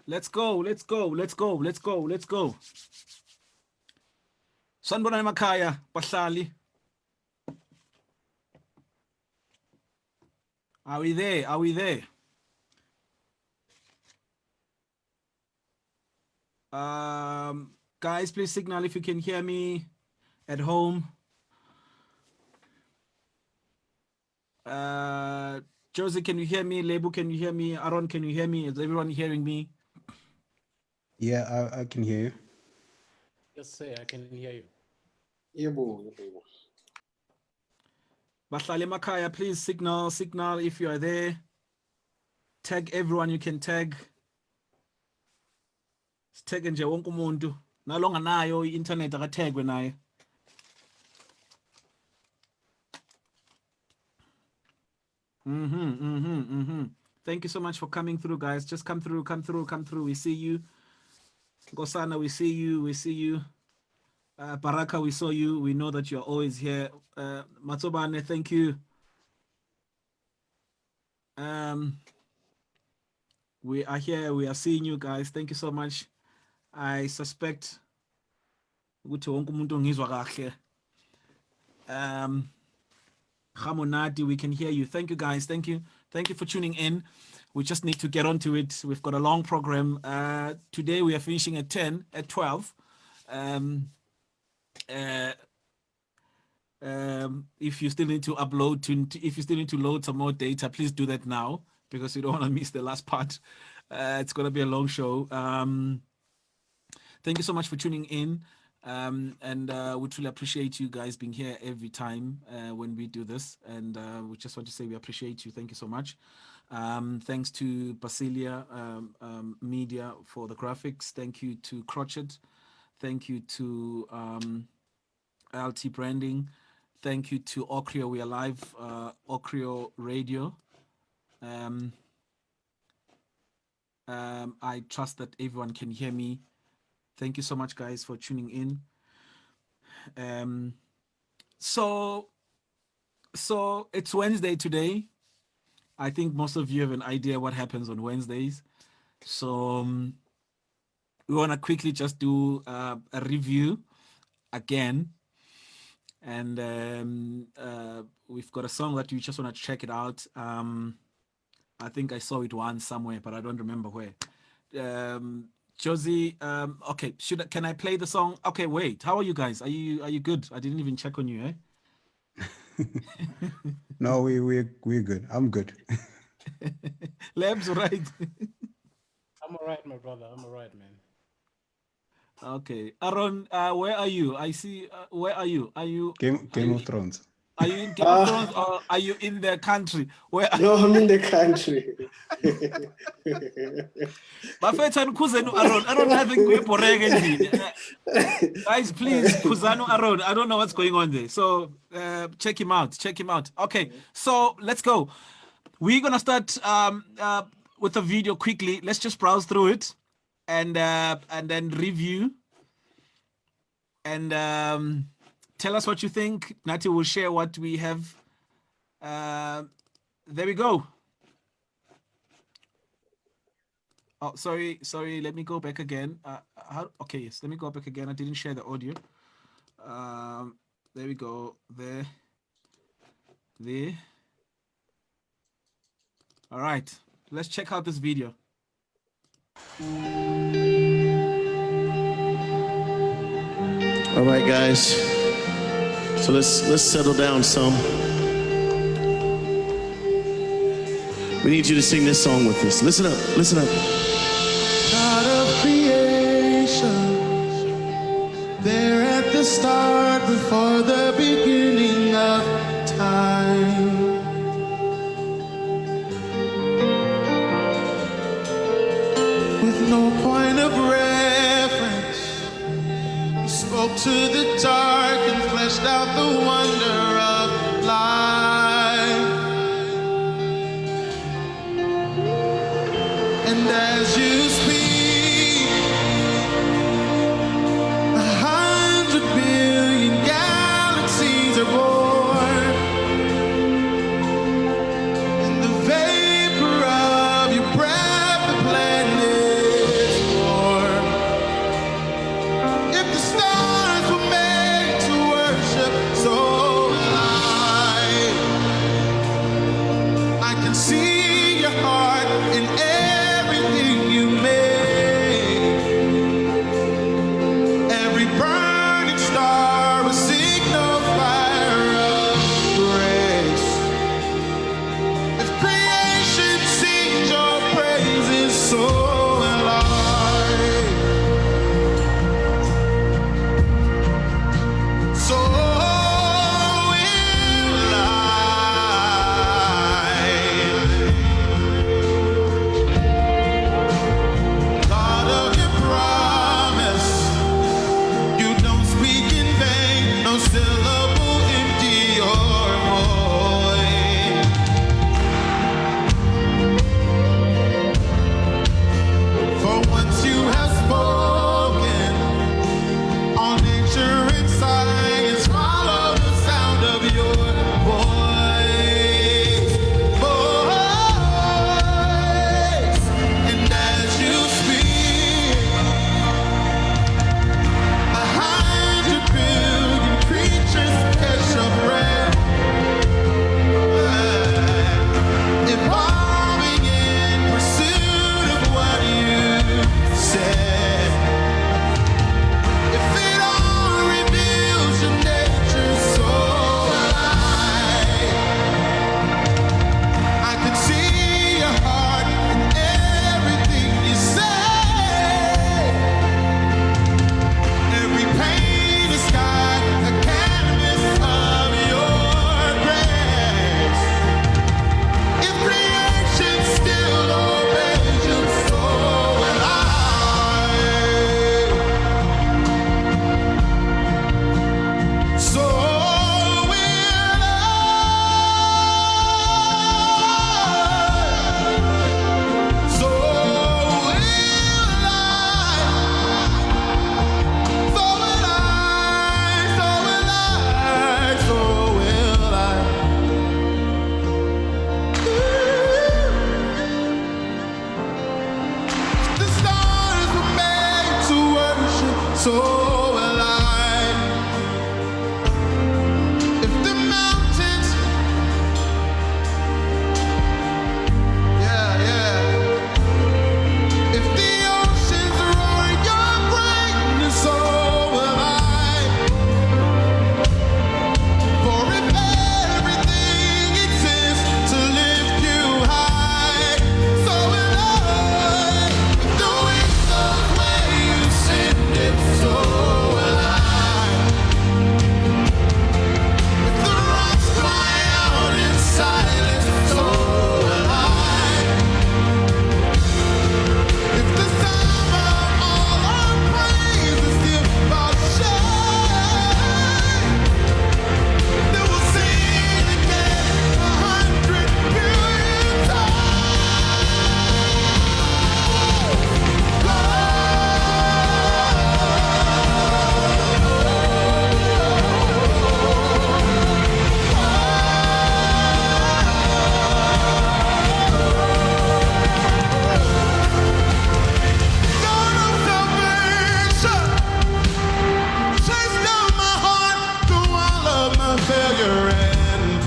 Let's go. Sanibonani emakhaya, bahlali. Are we there? Guys, please signal if you can hear me at home. Josie, can you hear me? Lebo, can you hear me? Aaron, can you hear me? Is everyone hearing me? Yeah, I can hear you. Yes, sir, I can hear you. Bahlali emakhaya, please signal if you are there. Tag everyone you can tag. Tag nje wonke umuntu. Nalonga nayo i-internet akatagwe naye. Thank you so much for coming through, guys. Just come through. We see you. Gosana, we see you. Baraka, we saw you. We know that you're always here. Matsobane, thank you. We are here. We are seeing you guys. Thank you so much. I suspect Hamonati, we can hear you. Thank you guys. Thank you for tuning in. We just need to get onto it. We've got a long program. Today we are finishing at 12. If you still need to if you still need to load some more data, please do that now, because you don't want to miss the last part. It's going to be a long show. Thank you so much for tuning in. And we truly appreciate you guys being here every time when we do this. And we just want to say we appreciate you. Thank you so much. Thanks to Basilia Media for the graphics. Thank you to Crotchet. Thank you to LT Branding. Thank you to Ocrio. We are live, Ocrio Radio. I trust that everyone can hear me. Thank you so much, guys, for tuning in. So it's Wednesday today. I think most of you have an idea what happens on Wednesdays. So we want to quickly just do a review again. And we've got a song that you just want to check it out. I think I saw it once somewhere, but I don't remember where. Josie, okay, can I play the song? Okay, wait. How are you guys? Are you good? I didn't even check on you, eh? No, we're good. I'm good. Leb's right. I'm all right, my brother. I'm all right, man. Okay, Aaron, where are you? I see. Where are you? Are you Game of Thrones? Are you in Game of Thrones, or are you in the country? Where? No, I'm in the country. Guys, please, Kuzano Aaron. I don't know what's going on there. So check him out. Okay, so let's go. We're gonna start with a video quickly. Let's just browse through it and then review and tell us what you think. Nati will share what we have. There we go. Oh, sorry. Let me go back again. Okay, yes. Let me go back again. I didn't share the audio. There we go. There. All right. Let's check out this video. All right, guys. So let's settle down some. We need you to sing this song with us. Listen up. God of creation, there at the start, before the beginning of time. With no point of reference, you spoke to the dark and fleshed out the wonder of life. And as you speak, 100 billion galaxies are born. In the vapor of your breath, the planet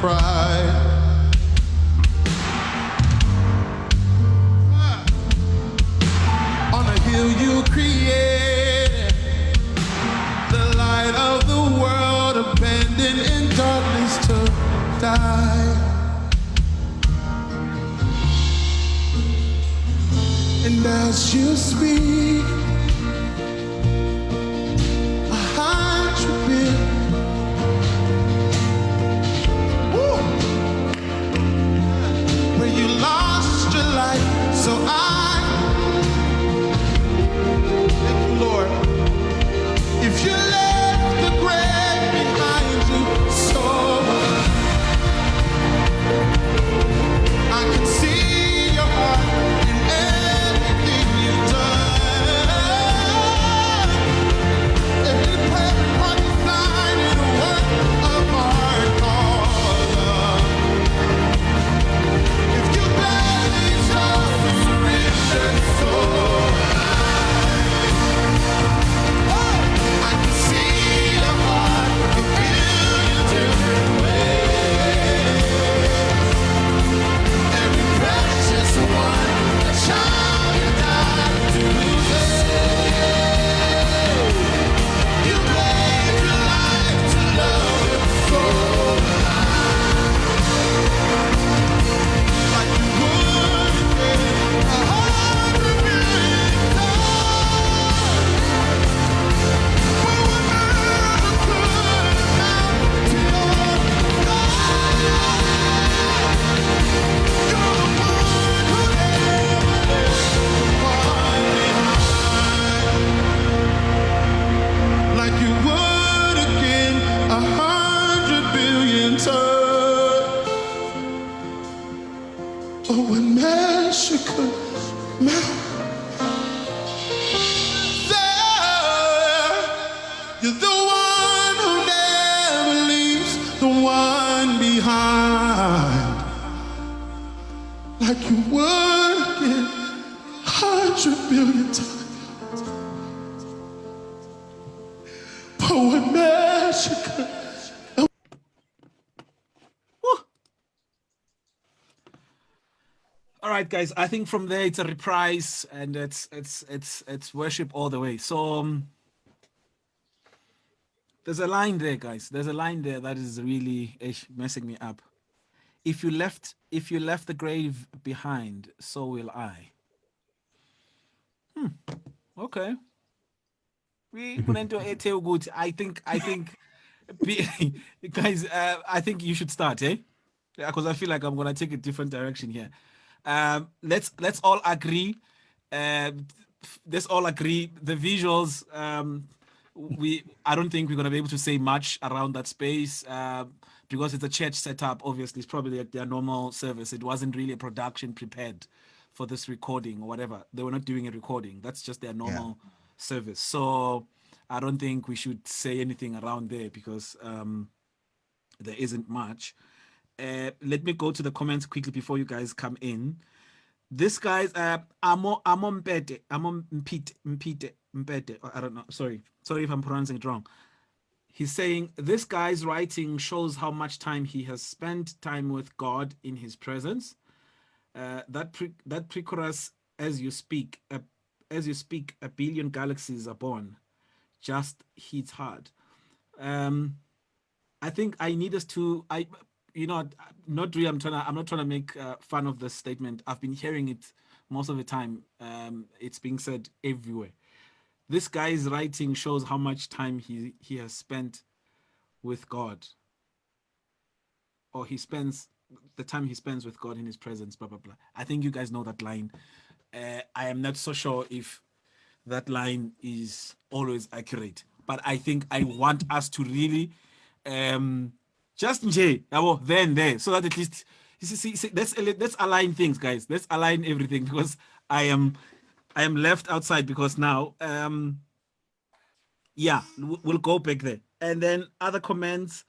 pride. On a hill you created, the light of the world, abandoned in darkness to die. And as you speak, 100 billion. Woo! Where you lost your life, so thank you, Lord. If you left the grave behind you, so I can see your heart in everything you've done. Every prayer, every sign, and a work of art called love. If you gladly chose to surrender, so I can see your heart in million different ways. Every precious one, a child you died to save. You gave your life to love him so like you would again 100 million times. But we never could amount to your love. You're the one who never left one behind. Like you would again 100 billion times. Oh, what measure could melt there. You're the one who never leaves the one behind. Like you would again 100 billion times. But what measure could All right, guys. I think from there it's a reprise, and it's worship all the way. So there's a line there, guys. There's a line there that is really messing me up. If you left the grave behind, so will I. Okay. We kunento ethe ukuthi I think guys, I think you should start, eh? Because I feel like I'm gonna take a different direction here. Let's all agree. Let's all agree. The visuals. I don't think we're gonna be able to say much around that space because it's a church setup. Obviously, it's probably like their normal service. It wasn't really a production prepared for this recording or whatever. They were not doing a recording. That's just their normal service. So I don't think we should say anything around there because there isn't much. Let me go to the comments quickly before you guys come in. This guy's Amo Mpete, Mpete. I don't know. Sorry if I'm pronouncing it wrong. He's saying this guy's writing shows how much time he has spent time with God in His presence. That pre-chorus, as you speak, a billion galaxies are born. Just hits hard. I think I need us to. Not really. I'm not trying to make fun of this statement. I've been hearing it most of the time. It's being said everywhere. This guy's writing shows how much time he has spent with God, or he spends the time he spends with God in His presence. Blah blah blah. I think you guys know that line. I am not so sure if that line is always accurate, but I think I want us to really just then there, so that at least see, let's align things, guys. Let's align everything because I am left outside because now we'll go back there. And then other comments,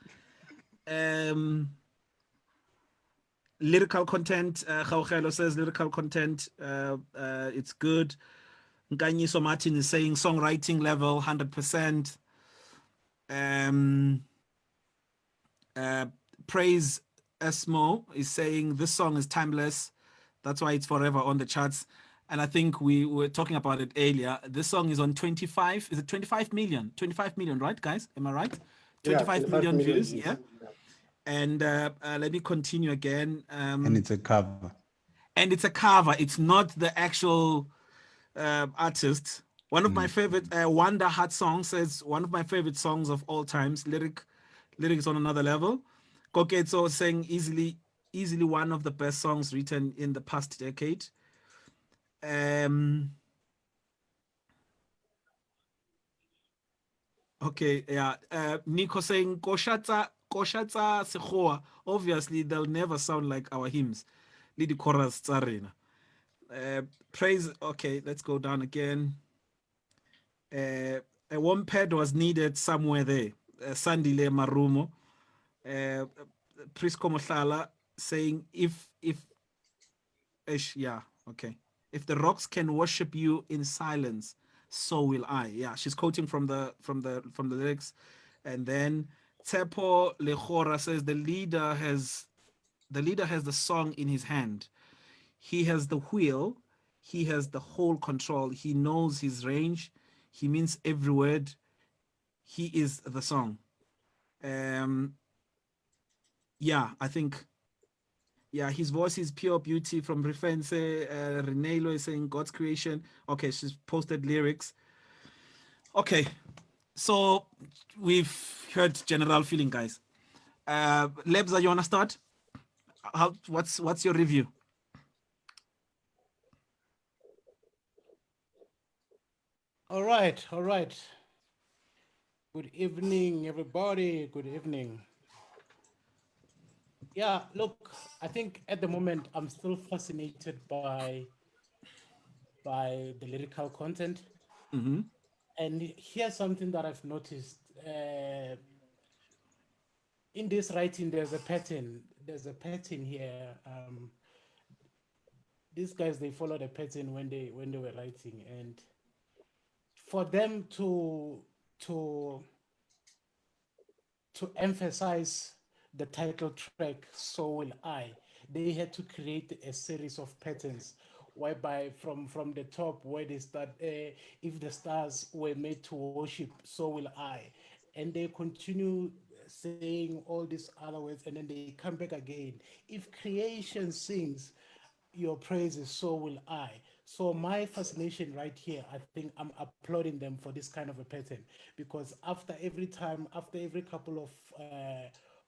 lyrical content. Gaugelo says lyrical content, it's good. Nkanyiso Martin is saying songwriting level 100%. Praise Esmo is saying this song is timeless. That's why it's forever on the charts. And I think we were talking about it earlier. This song is on 25. Is it 25 million? 25 million, right, guys? Am I right? Yeah, 25 25 million million views. views. Yeah. Yeah. And let me continue again. And it's a cover. And it's a cover. It's not the actual artist. One of my favorite Wanda Hart song says one of my favorite songs of all times. Lyrics on another level. Koketso saying easily one of the best songs written in the past decade. Okay, yeah. Nico saying Koshatsa Sekhoa. Obviously, they'll never sound like our hymns. Lidi chorus tsarina. Praise. Okay, let's go down again. A warm pad was needed somewhere there. Sandile Marumo. Prisco Mohlala saying yeah, okay. If the rocks can worship you in silence, so will I. Yeah, she's quoting from the lyrics. And then Tsepo Lechora says the leader has the song in his hand. He has the wheel. He has the whole control. He knows his range. He means every word. He is the song. Yeah, I think, yeah, his voice is pure beauty from Reference. Renelo is saying God's creation. Okay, she's posted lyrics. Okay, so we've heard general feeling, guys. Lebza, you want to start? What's your review? All right, all right. Good evening, everybody. Good evening. Yeah, look, I think at the moment I'm still fascinated by the lyrical content. And here's something that I've noticed. In this writing, there's a pattern. There's a pattern here. These guys, they followed a pattern when they were writing, and for them to emphasize the title track "So Will I," they had to create a series of patterns whereby from the top where they start, if the stars were made to worship, so will I, and they continue saying all these other words, and then they come back again. If creation sings your praises, so will I. So my fascination right here, I think I'm applauding them for this kind of a pattern, because after every time, after every couple of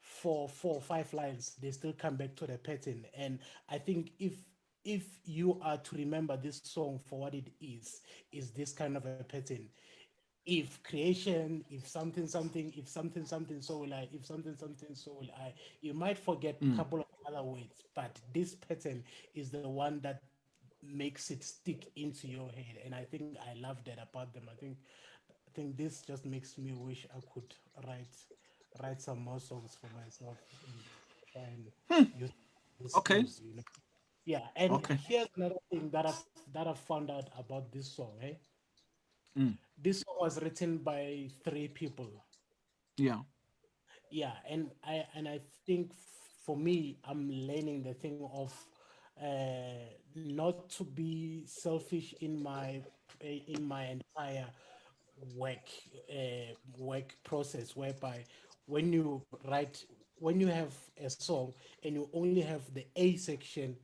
four or five lines, they still come back to the pattern. And I think if you are to remember this song for what it is this kind of a pattern. If creation, if something, something, if something, something, so will I, if something, something, so will I. You might forget a couple of other words, but this pattern is the one that makes it stick into your head. And I think I love that about them. I think this just makes me wish I could write some more songs for myself and try and use these Okay. skills, you know. Yeah, and Okay. here's another thing that I've found out about this song, eh? This song was written by three people. Yeah. Yeah, and I think for me, I'm learning the thing of not to be selfish in my entire work work process, whereby when you write, when you have a song and you only have the A section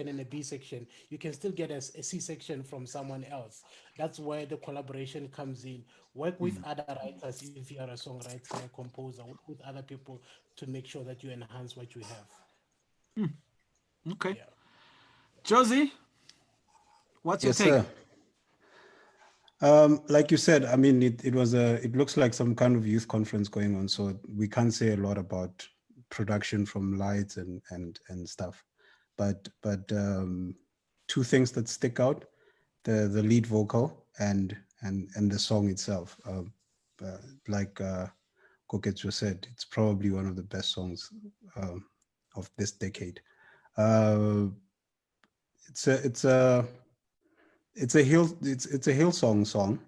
and a B section, you can still get a C section from someone else. That's where the collaboration comes in. Work with other writers if you are a songwriter, a composer. Work with other people to make sure that you enhance what you have. Okay. Yeah. Josie, what's your Yes, take? sir. Like you said, I mean, it looks like some kind of youth conference going on, so we can't say a lot about production from lights and stuff. But two things that stick out: the lead vocal and the song itself. Like Koketsu said, it's probably one of the best songs of this decade. It's a it's a it's a Hillsong song.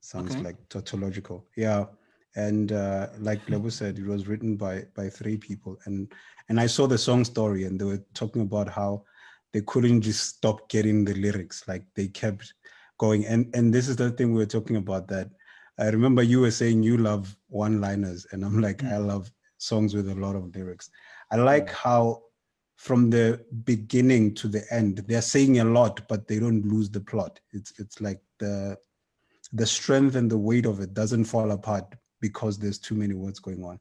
Sounds Okay. like tautological. Yeah. And like Lebo said, it was written by 3 people. And I saw the song story, and they were talking about how they couldn't just stop getting the lyrics. Like they kept going. And this is the thing we were talking about, that I remember you were saying you love one-liners, and I'm like, I love songs with a lot of lyrics. I like how from the beginning to the end, they're saying a lot, but they don't lose the plot. It's like the strength and the weight of it doesn't fall apart because there's too many words going on.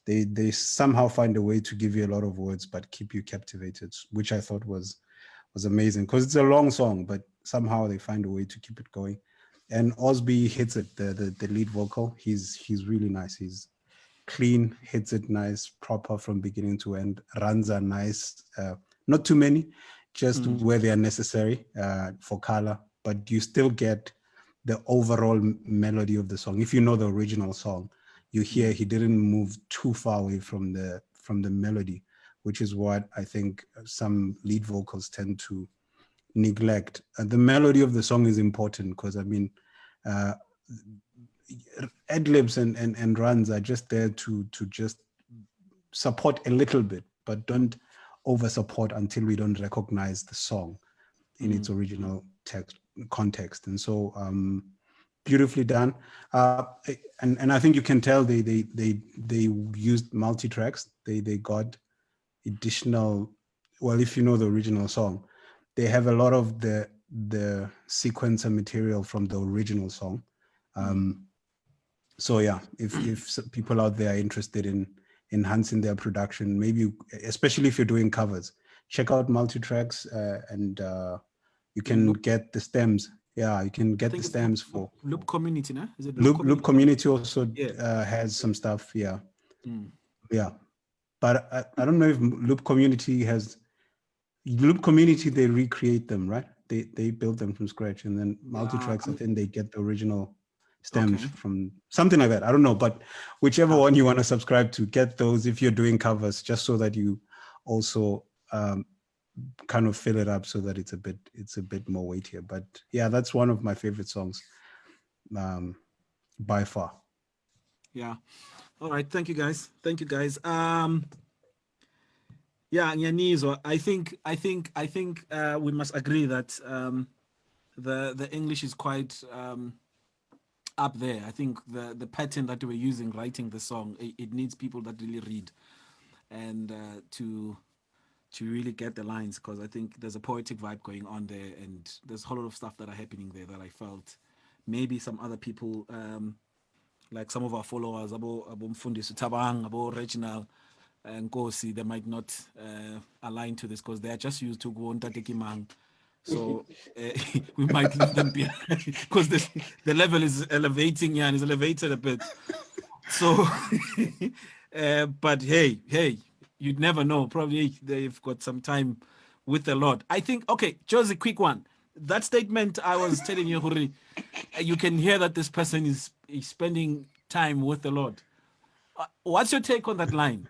They somehow find a way to give you a lot of words but keep you captivated, which I thought was amazing, because it's a long song, but somehow they find a way to keep it going. And Osby hits it, the lead vocal. He's really nice. He's clean, hits it nice, proper from beginning to end. Runs are nice, not too many, just where they are necessary for color, but you still get the overall melody of the song. If you know the original song, you hear he didn't move too far away from the melody, which is what I think some lead vocals tend to neglect. The melody of the song is important, because I mean, ad libs and runs are just there to just support a little bit, but don't over support until we don't recognize the song in its original context. And so beautifully done. And I think you can tell they used multi-tracks. They got additional, well, if you know the original song, they have a lot of the sequencer material from the original song. So yeah, if people out there are interested in enhancing their production, maybe especially if you're doing covers, check out multi-tracks, and you can get the stems. Yeah, you can get the stems for Loop Community, no? Is it Loop Community also has some stuff. Yeah, yeah, but I don't know if Loop Community they recreate them, right? They build them from scratch, and then multi-tracks, I think they get the original stems from something like that. I don't know, but whichever one you want to subscribe to, get those if you're doing covers, just so that you also kind of fill it up so that it's a bit more weightier. But yeah, that's one of my favorite songs by far. Yeah. All right. Thank you guys. Yeah, Nyanizo, I think we must agree that the English is quite up there. I think the pattern that we're using writing the song, it needs people that really read and to really get the lines, because I think there's a poetic vibe going on there, and there's a whole lot of stuff that are happening there that I felt maybe some other people, like some of our followers, Abo Mfundisi Tabang, Abo Reginald and Kosi, they might not align to this because they are just used to go on Tatekimang. So we might leave them behind because the level is elevating, and is elevated a bit. So, but hey, you'd never know. Probably they've got some time with the Lord. I think, okay, just a quick one. That statement I was telling you, Huri, you can hear that this person is spending time with the Lord. What's your take on that line?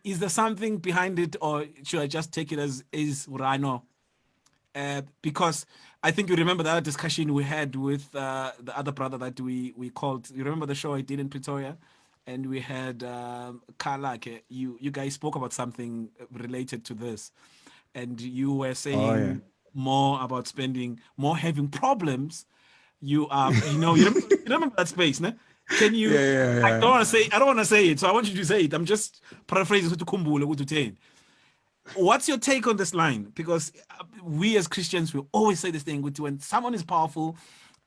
Is there something behind it, or should I just take it as is Rhino? Because I think you remember the other discussion we had with the other brother that we called. You remember the show I did in Pretoria? And we had Kalake. You guys spoke about something related to this. And you were saying more about spending, more having problems. You remember that space, no? Can you? Yeah. I don't want to say it, so I want you to say it. I'm just paraphrasing to Kumbula to Tain. What's your take on this line? Because we as Christians, we always say this thing: when someone is powerful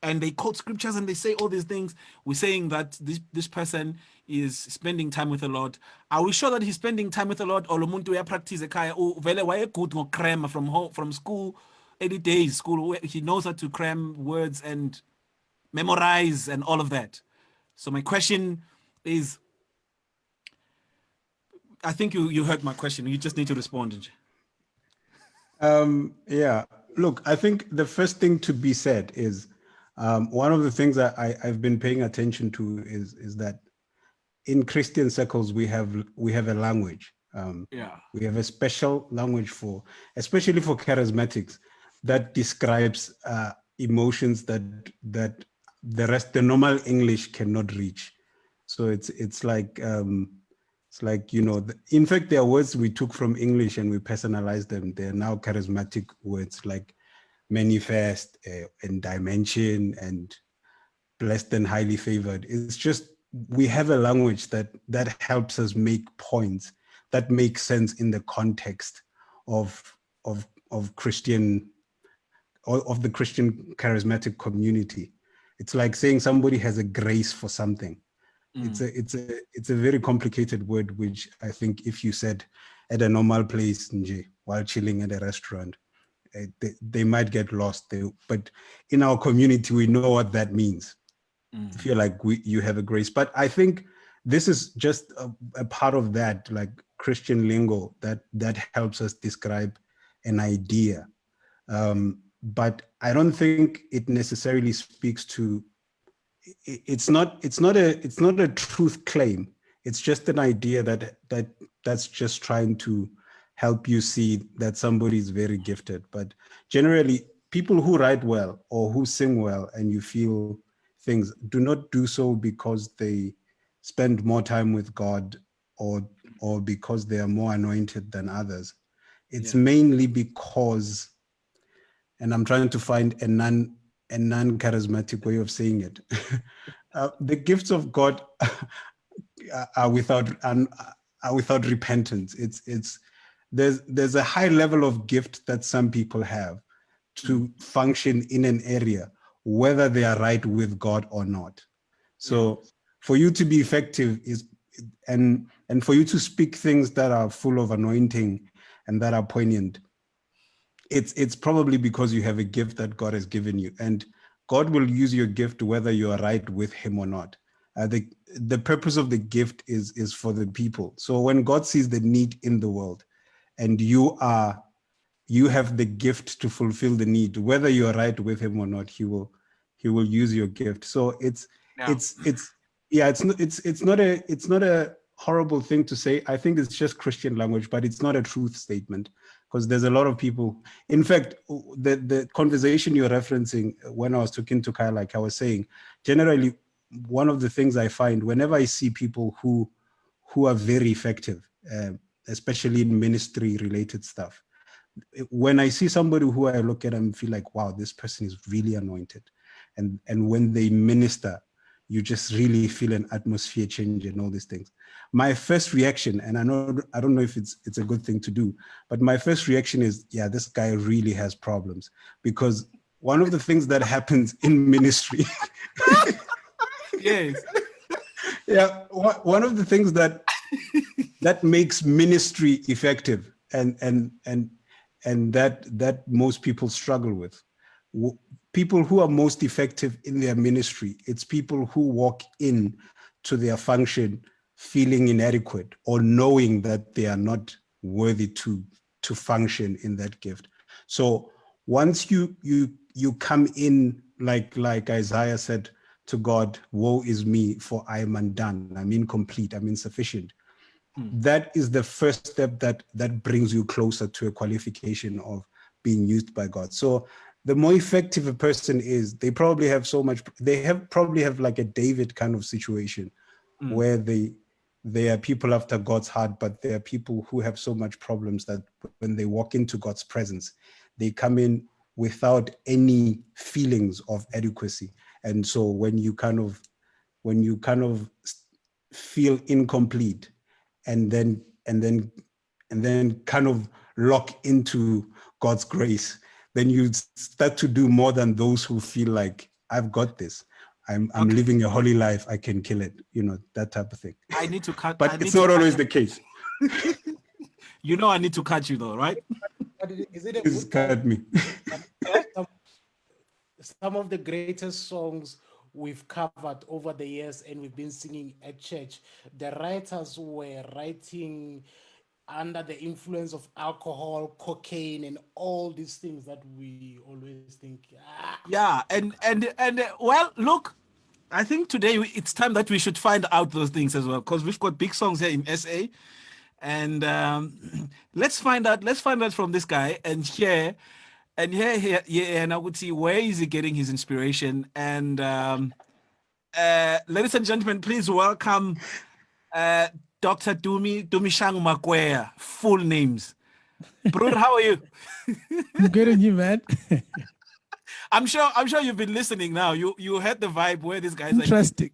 and they quote scriptures and they say all these things, we're saying that this person is spending time with the Lord. Are we sure that he's spending time with the Lord? Or practice good cram from home, from school, 80 days school? He knows how to cram words and memorize and all of that. So my question is, I think you heard my question. You just need to respond. Yeah. Look, I think the first thing to be said is one of the things that I've been paying attention to is that in Christian circles we have a language. We have a special language especially for charismatics, that describes emotions that the normal English cannot reach. So it's like you know, in fact, there are words we took from English and we personalized them. They're now charismatic words like manifest and dimension and blessed and highly favored. It's just we have a language that helps us make points that make sense in the context of Christian, or of the Christian charismatic community. It's like saying somebody has a grace for something. It's a very complicated word, which I think if you said at a normal place nje, while chilling at a restaurant, they might get lost. But in our community, we know what that means. Feel like you have a grace. But I think this is just a part of that, like Christian lingo that helps us describe an idea. But I don't think it necessarily speaks to. It's not a truth claim. It's just an idea that's just trying to help you see that somebody is very gifted. But generally, people who write well or who sing well, and you feel things, do not do so because they spend more time with God or because they are more anointed than others. It's mainly because, and I'm trying to find a non-charismatic way of saying it. The gifts of God are without repentance. There's a high level of gift that some people have to function in an area, whether they are right with God or not. So for you to be effective and for you to speak things that are full of anointing and that are poignant, it's probably because you have a gift that God has given you, and God will use your gift whether you are right with him or not. The purpose of the gift is for the people. So when God sees the need in the world and you have the gift to fulfill the need, whether you are right with him or not, he will use your gift. So it's not a horrible thing to say. I think it's just Christian language, but it's not a truth statement, because there's a lot of people. In fact, the conversation you're referencing, when I was talking to Kyle, like I was saying, generally, one of the things I find whenever I see people who are very effective, especially in ministry related stuff, when I see somebody who I look at and feel like, wow, this person is really anointed, and when they minister, you just really feel an atmosphere change and all these things. My first reaction, and I don't know if it's a good thing to do, but my first reaction is, yeah, this guy really has problems, because one of the things that happens in ministry Yes. yeah, one of the things that makes ministry effective and that most people struggle with, people who are most effective in their ministry, it's people who walk in to their function feeling inadequate or knowing that they are not worthy to function in that gift. So once you come in, like Isaiah said to God, woe is me, for I am undone, I'm incomplete, I'm insufficient. That is the first step that brings you closer to a qualification of being used by God. So the more effective a person is, they probably have probably have like a David kind of situation, where they are people after God's heart, but they are people who have so much problems that when they walk into God's presence, they come in without any feelings of adequacy. And so when you kind of feel incomplete, and then kind of lock into God's grace, then you start to do more than those who feel like, I've got this, I'm living a holy life, I can kill it, that type of thing. I need to cut. But it's not always the case. I need to cut you though, right? But is it a Please good cut me. some of the greatest songs we've covered over the years and we've been singing at church, the writers were writing under the influence of alcohol, cocaine, and all these things that we always think. Yeah, and well, look, I think today it's time that we should find out those things as well, because we've got big songs here in SA, and let's find out from this guy and hear, and I would see where is he getting his inspiration, and Ladies and gentlemen, please welcome Dr. Tumi Shang Makwea. Full names. Brother, how are you? I'm good on you, man. I'm sure you've been listening now. You heard the vibe where these guys Interesting.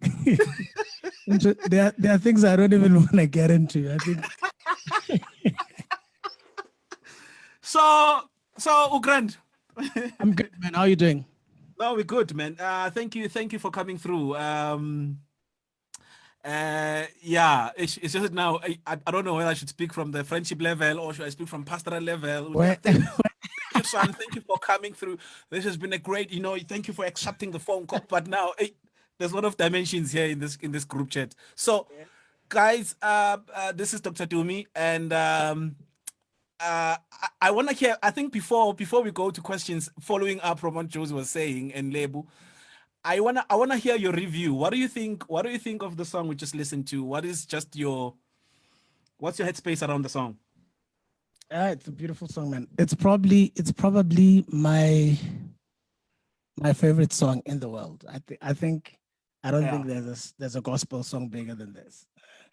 There are things I don't even want to get into. I think So Ugrand. I'm good, man. How are you doing? No, we're good, man. Thank you for coming through. Yeah, it's just now I don't know whether I should speak from the friendship level or should I speak from pastoral level. Thank you, son. Thank you for coming through. This has been a great, thank you for accepting the phone call. But now there's a lot of dimensions here in this group chat. So guys, this is Dr. Tumi, and I want to hear, I think before we go to questions following up from what Josie was saying and Lebo, I wanna hear your review. What do you think of the song we just listened to? What's your headspace around the song? It's a beautiful song, man. It's probably my favorite song in the world. I think I don't think there's a gospel song bigger than this.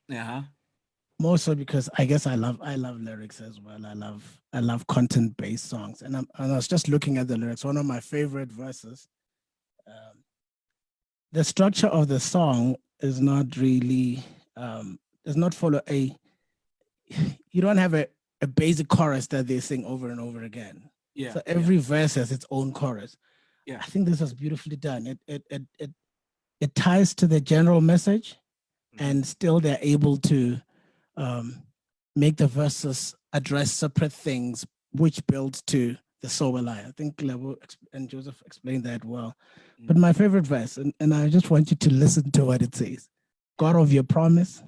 Yeah. More so because I guess I love lyrics as well. I love content-based songs, and I was just looking at the lyrics. One of my favorite verses. The structure of the song is not really does not follow you don't have a basic chorus that they sing over and over again. Yeah. So every verse has its own chorus. Yeah. I think this is beautifully done. It ties to the general message, and still they're able to make the verses address separate things, which builds to the soul lie. I think Lebo and Joseph explained that well. But my favorite verse, and I just want you to listen to what it says. God of your promise,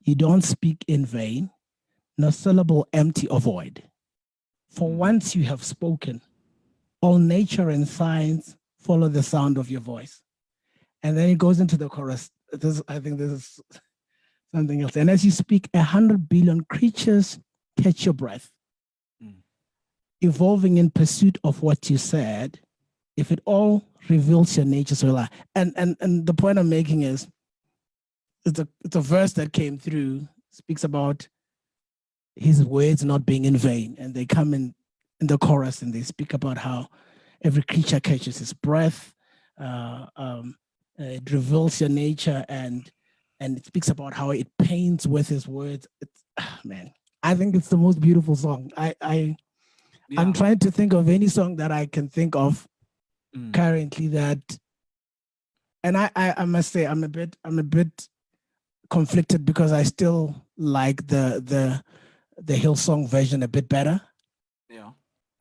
you don't speak in vain, no syllable empty or void. For once you have spoken, all nature and science follow the sound of your voice. And then it goes into the chorus. I think this is something else. And as you speak, 100 billion creatures catch your breath, evolving in pursuit of what you said. If it all reveals your nature, so lie. And the point I'm making is, it's a verse that came through, speaks about his words not being in vain, and they come in the chorus and they speak about how every creature catches his breath. It reveals your nature, and it speaks about how it paints with his words. Man, I think it's the most beautiful song. I'm trying to think of any song that I can think of currently that, and I must say I'm a bit conflicted because I still like the Hillsong version a bit better. Yeah.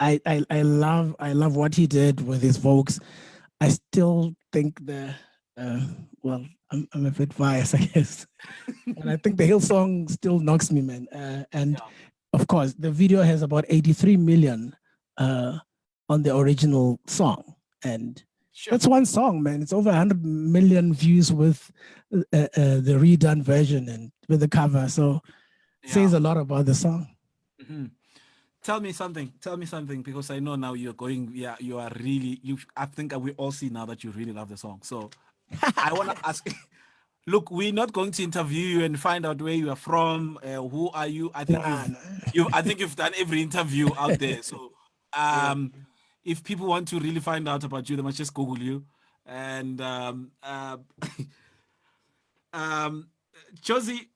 I love what he did with his vocals. I still think well, I'm a bit biased, I guess. And I think the Hillsong still knocks me, man. And of course, the video has about 83 million on the original song. And that's one song, man. It's over 100 million views with the redone version and with the cover. So it says a lot about the song. Tell me something, because I know now you're going, you are really, I think we all see now that you really love the song. So I want to ask, look, we're not going to interview you and find out where you are from, who are you? I think you've done every interview out there. So if people want to really find out about you, they must just Google you. And Josie,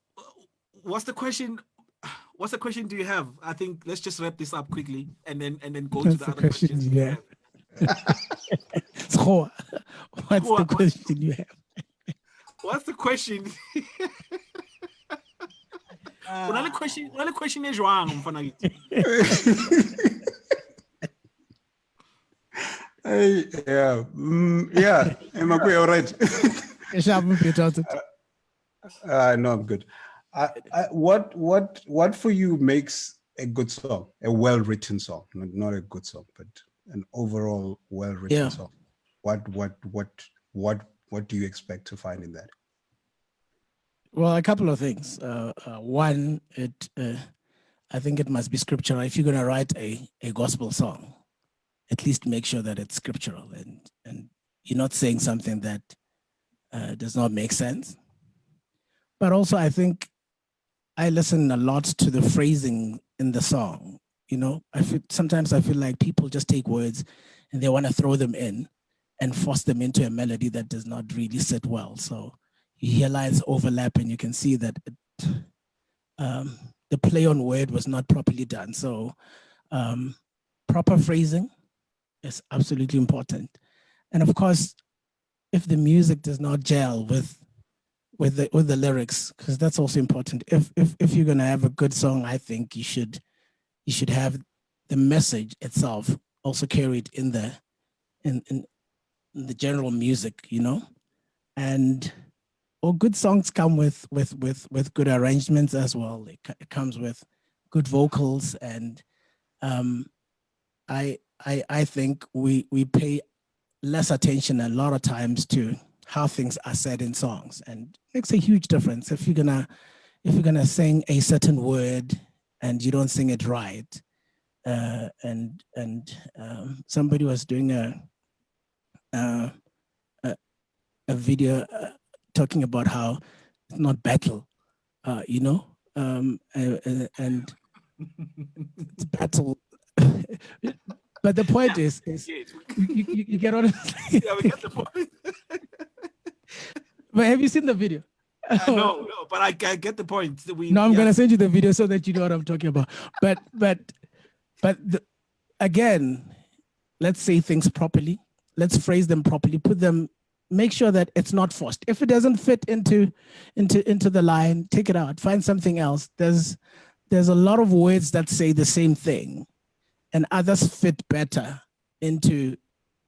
what's the question? What question do you have? I think let's just wrap this up quickly and then go to the other questions you have. So, what's the question you have? What's the question? Another question is wrong. Am I all right? No, I'm good. What for you makes a good song, a well-written song, not a good song, but an overall well-written song? What do you expect to find in that? Well, a couple of things. One, I think it must be scriptural. If you're going to write a gospel song, at least make sure that it's scriptural and you're not saying something that does not make sense. But also, I think I listen a lot to the phrasing in the song. You know, sometimes I feel like people just take words and they want to throw them in and force them into a melody that does not really sit well. So you hear lines overlap and you can see that the play on word was not properly done. So proper phrasing is absolutely important. And of course, if the music does not gel with the lyrics, because that's also important. If you're gonna have a good song, I think you should have the message itself also carried in the general music, you know. And good songs come with good arrangements as well. It comes with good vocals, and I think we pay less attention a lot of times to how things are said in songs, and it makes a huge difference. If you're gonna sing a certain word and you don't sing it right, and somebody was doing a video talking about how it's not battle, you know, and it's battle. But the point is you get what I'm saying? Yeah, we get the point. But have you seen the video? No, but I get the point. No, I'm gonna send you the video so that you know what I'm talking about. But again, let's say things properly. Let's phrase them properly. Make sure that it's not forced. If it doesn't fit into the line, take it out. Find something else. There's a lot of words that say the same thing, and others fit better into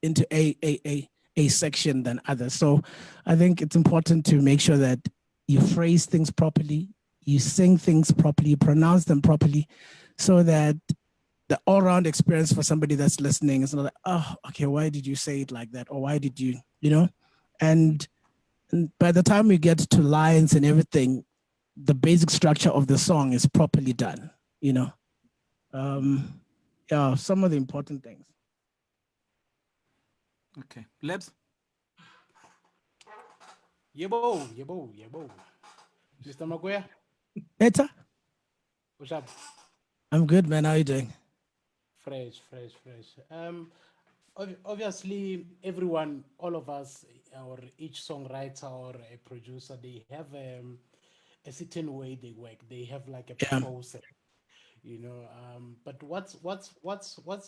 a section than others. So I think it's important to make sure that you phrase things properly, you sing things properly, you pronounce them properly, so that the all-round experience for somebody that's listening is not like, oh, okay, why did you say it like that? Or why did you, you know? And by the time we get to lines and everything, the basic structure of the song is properly done, you know? Yeah, some of the important things. Okay, Lebs? Yebo. Mr. Makoya, Better? what's up? I'm good, man. How are you doing? Fresh. Obviously, everyone, all of us, or each songwriter or a producer, they have a certain way they work. They have like a process, you know. But what's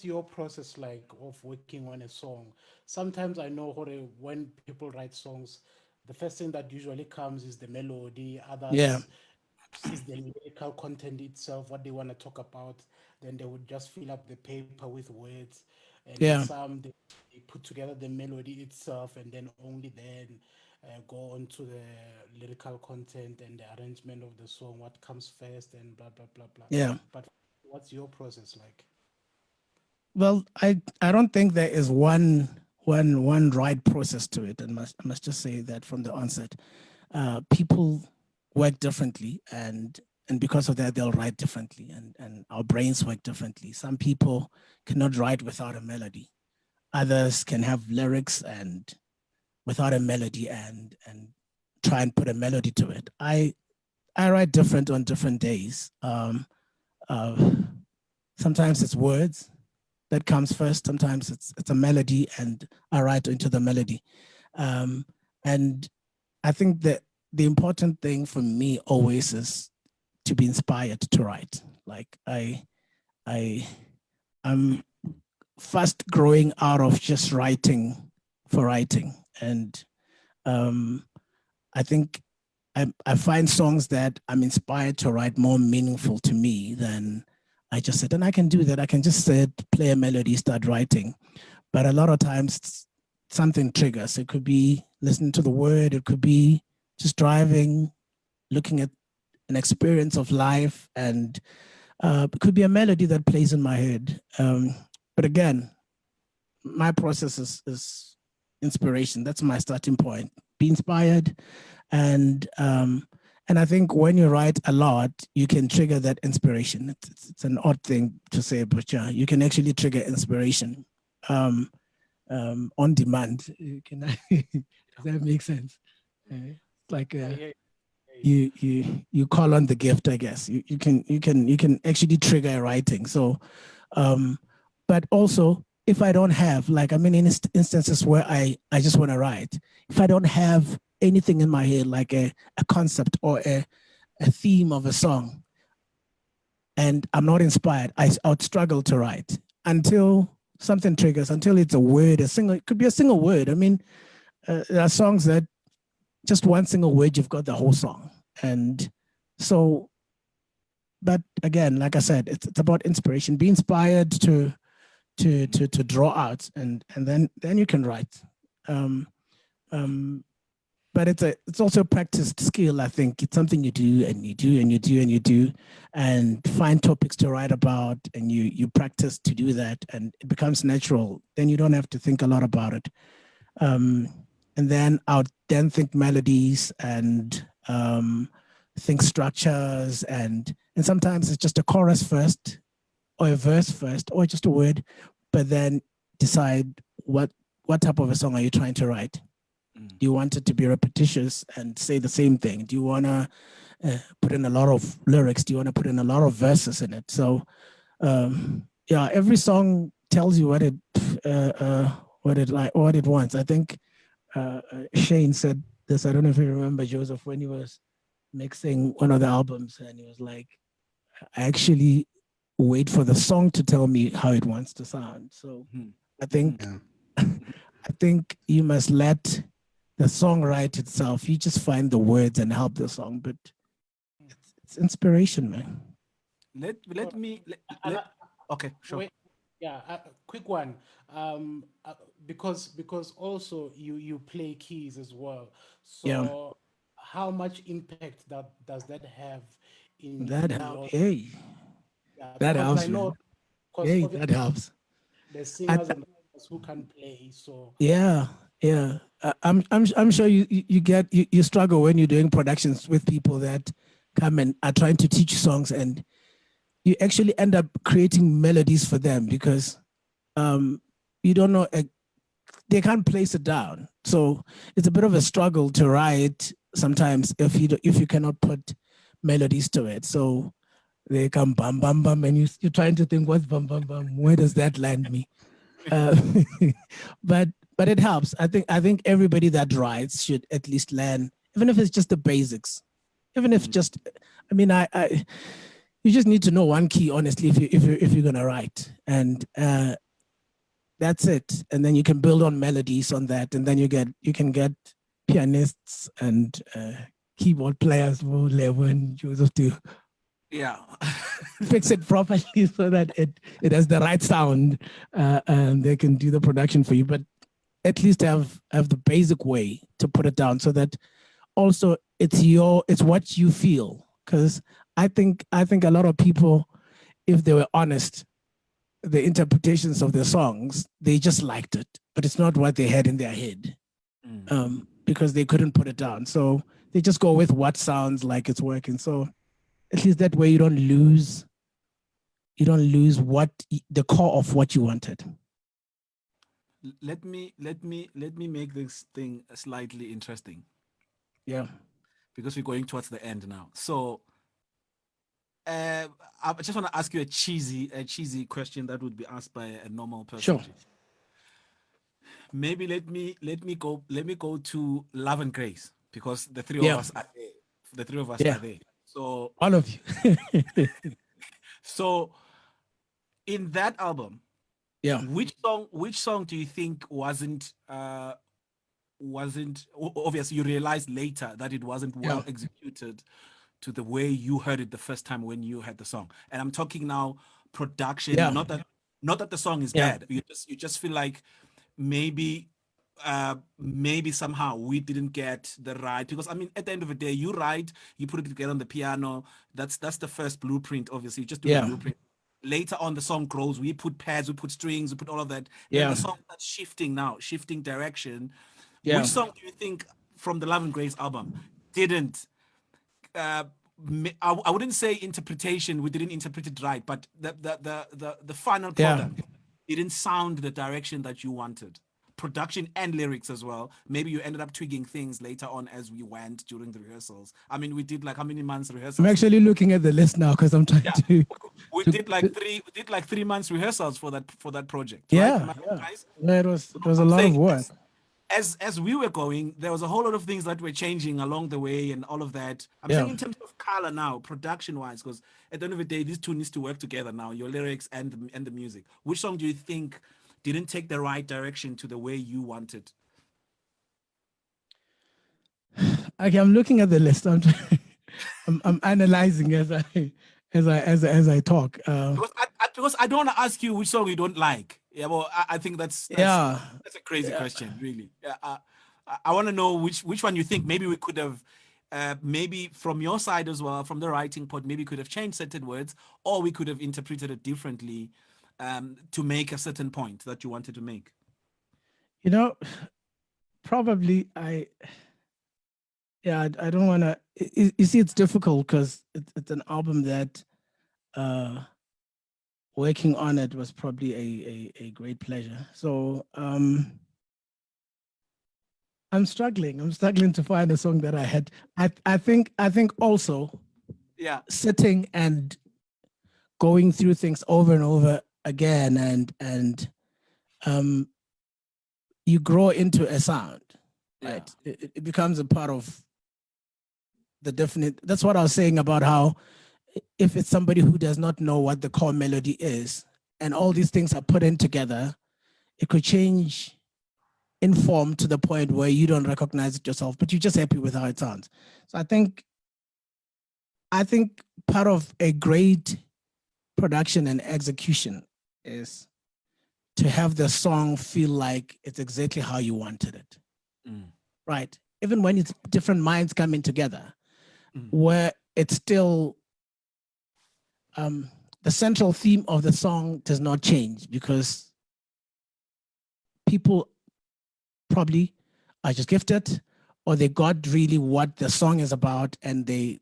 your process like of working on a song? Sometimes I know when people write songs, the first thing that usually comes is the melody. Others is the lyrical content itself, what they want to talk about. Then they would just fill up the paper with words, and then some they put together the melody itself, and then only then go on to the lyrical content and the arrangement of the song, what comes first, and blah blah blah blah. Yeah. But what's your process like? Well, I don't think there is one right process to it, and I must just say that from the onset, people work differently, and because of that, they'll write differently, and our brains work differently. Some people cannot write without a melody. Others can have lyrics and without a melody and try and put a melody to it. I write different on different days. Sometimes it's words that comes first. Sometimes it's a melody, and I write into the melody. And I think that the important thing for me always is to be inspired to write. Like I'm fast growing out of just writing for writing. And I think I find songs that I'm inspired to write more meaningful to me than I just said, and I can do that. I can just sit, play a melody, start writing. But a lot of times something triggers. It could be listening to the word. It could be just driving, looking at an experience of life, and it could be a melody that plays in my head. But again, my process is inspiration. That's my starting point. Be inspired, and I think when you write a lot, you can trigger that inspiration. It's an odd thing to say, but yeah, you can actually trigger inspiration on demand. Does that make sense? Like Yeah. you call on the gift, I guess. You can actually trigger writing. So, but also if I don't have, like, I mean, in instances where I just want to write, if I don't have anything in my head, like a concept or a theme of a song, and I'm not inspired, I would struggle to write until something triggers, until it's a word, it could be a single word. I mean, there are songs that just one single word, you've got the whole song. And so, but again, like I said, it's about inspiration. Be inspired to draw out, and then you can write. Um, um, but it's also a practiced skill. I think it's something you do and you do and you do and you do, and find topics to write about, and you practice to do that, and it becomes natural. Then you don't have to think a lot about it. And then I'll then think melodies and think structures, and sometimes it's just a chorus first, or a verse first, or just a word, but then decide what type of a song are you trying to write. Do you want it to be repetitious and say the same thing? Do you want to put in a lot of lyrics? Do you want to put in a lot of verses in it? So yeah, every song tells you what it wants. I think Shane said this. I don't know if you remember, Joseph, when he was mixing one of the albums, and he was like, I actually wait for the song to tell me how it wants to sound. So I think I think you must let the song write itself. You just find the words and help the song, but it's inspiration, man. Okay, sure. Wait, yeah, quick one. Because also you play keys as well. So Yeah. how much impact does that have in That in helps. your, Hey, yeah, that because I helps, know, man. because Hey, obviously that helps. the singers and the others who can play. So Yeah, yeah. I'm sure you struggle when you're doing productions with people that come and are trying to teach you songs, and you actually end up creating melodies for them because you don't know, they can't place it down. So it's a bit of a struggle to write sometimes if you cannot put melodies to it. So they come bam bam bam, and you're trying to think, what's bam bam bam? Where does that land me? Uh, but it helps. I think everybody that writes should at least learn, even if it's just the basics. Even if just, I mean, I you just need to know one key, honestly, if you're gonna write, and that's it. And then you can build on melodies on that, and then you can get pianists and keyboard players, Lebo and Joseph, to fix it properly so that it has the right sound, and they can do the production for you. But at least have the basic way to put it down, so that also it's what you feel. Because I think a lot of people, if they were honest, the interpretations of their songs, they just liked it, but it's not what they had in their head, because they couldn't put it down. So they just go with what sounds like it's working. So at least that way you don't lose what the core of what you wanted. Let me make this thing slightly interesting. Yeah. Because we're going towards the end now. So I just want to ask you a cheesy question that would be asked by a normal person. Sure. Maybe let me go to Love and Grace, because the three of us are there. The three of us are there. So all of you. So in that album, which song do you think wasn't obviously, you realized later that it wasn't well executed to the way you heard it the first time when you heard the song? And I'm talking now production, not that the song is bad. You just feel like maybe somehow we didn't get the right, because I mean, at the end of the day, you write, you put it together on the piano. That's the first blueprint. Obviously, you just do the blueprint. Later on, the song grows. We put pads, we put strings, we put all of that. Then the song starts shifting direction. Which song do you think from the Love and Grace album didn't? I wouldn't say interpretation. We didn't interpret it right, but the final product didn't sound the direction that you wanted. production and lyrics as well. Maybe you ended up tweaking things later on as we went during the rehearsals. I mean, we did like how many months rehearsals? I'm actually looking at the list now because I'm trying to. We did like 3 months rehearsals for that project. Yeah, right? Am I right, guys? yeah. It was a I'm lot of saying work. as we were going, there was a whole lot of things that were changing along the way and all of that. I'm saying in terms of color now, production wise, because at the end of the day, these two needs to work together now, your lyrics and the music. Which song do you think didn't take the right direction to the way you wanted? Okay, I'm looking at the list. I'm analyzing as I talk. Because I don't want to ask you which song you don't like. Yeah, well, I think that's a crazy question, really. Yeah, I want to know which one you think maybe we could have, maybe from your side as well, from the writing part, maybe could have changed certain words, or we could have interpreted it differently to make a certain point that you wanted to make. You know, probably I don't want to. You see, it's difficult because it's an album that. Working on it was probably a great pleasure. So I'm struggling. I'm struggling to find a song that I had. I think also sitting and going through things over and over again and you grow into a sound, right? It becomes a part of the definite. That's what I was saying about how if it's somebody who does not know what the core melody is and all these things are put in together, it could change in form to the point where you don't recognize it yourself, but you're just happy with how it sounds. So I think part of a great production and execution is to have the song feel like it's exactly how you wanted it, right? Even when it's different minds coming together, where it's still the central theme of the song does not change because people probably are just gifted or they got really what the song is about and they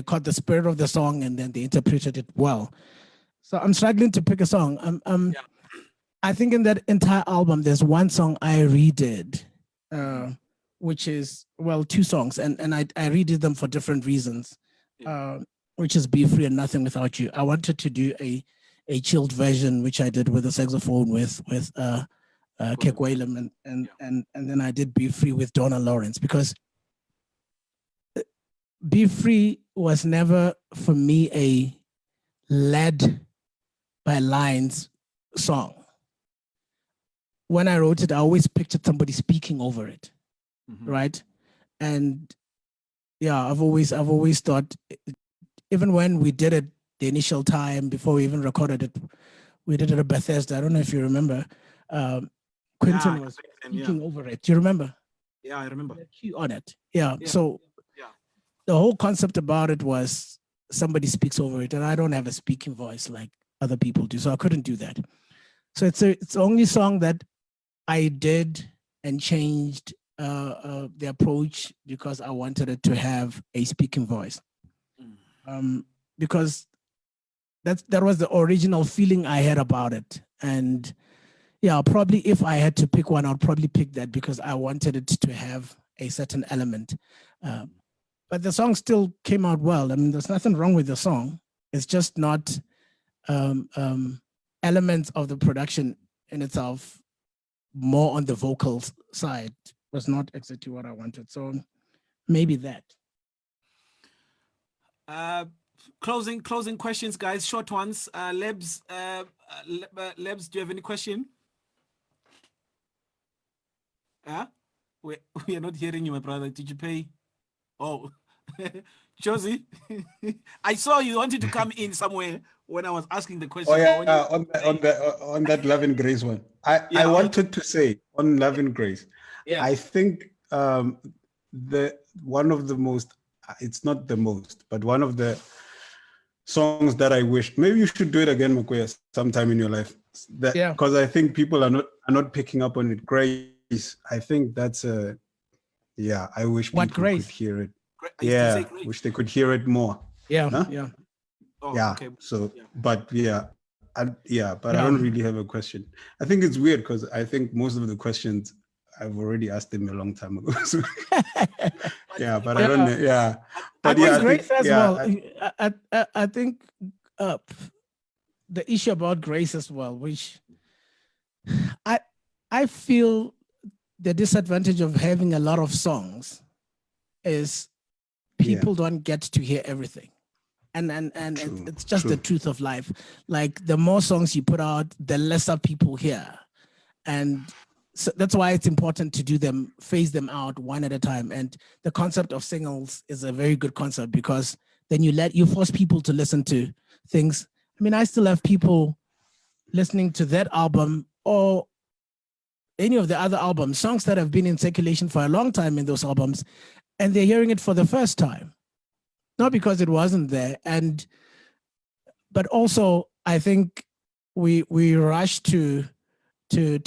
caught the spirit of the song and then they interpreted it well. So I'm struggling to pick a song. I think in that entire album, there's one song I redid, which is, well, two songs, and I redid them for different reasons. Which is Be Free and Nothing Without You. I wanted to do a chilled version, which I did with a saxophone with Kek Whalem, and then I did Be Free with Donna Lawrence, because Be Free was never for me a led by lines song. When I wrote it, I always pictured somebody speaking over it, right? And yeah, I've always thought, even when we did it the initial time before we even recorded it, we did it at Bethesda. I don't know if you remember. Quentin was speaking over it. Do you remember? Yeah, I remember. Cue on it. Yeah. So the whole concept about it was somebody speaks over it, and I don't have a speaking voice like other people do, so I couldn't do that. So it's the only song that I did and changed the approach because I wanted it to have a speaking voice. Because that was the original feeling I had about it. And yeah, probably if I had to pick one, I'd probably pick that because I wanted it to have a certain element. But the song still came out well. I mean, there's nothing wrong with the song. It's just not elements of the production in itself, more on the vocals side, was not exactly what I wanted. So maybe that. Closing questions, guys. Short ones. Lebs, Lebs, do you have any question? We are not hearing you, my brother. Did you pay? Oh, Josie, I saw you wanted to come in somewhere when I was asking the question. Oh yeah, on that Love and Grace one. I wanted to say on Love and Grace. Yeah. I think the one of the most, it's not the most, but one of the songs that I wish maybe you should do it again, Makoya, sometime in your life. Because I think people are not picking up on it. Grace, I think that's a I wish people could hear it. Wish they could hear it more. Oh, Okay. So, but Yeah, but Yeah. I don't really have a question. I think it's weird because I think most of the questions I've already asked them a long time ago. So, yeah, but I don't know. Yeah, but yeah, With I think, Grace as yeah, well. I think the issue about Grace as well, which I feel the disadvantage of having a lot of songs is people don't get to hear everything. And True, it's just the true. truth of life. Like the more songs you put out, the lesser people hear. And so that's why it's important to do them, phase them out one at a time. And the concept of singles is a very good concept because then you force people to listen to things. I mean, I still have people listening to that album or any of the other albums, songs that have been in circulation for a long time in those albums, and they're hearing it for the first time. Not because it wasn't there. But also I think we rush to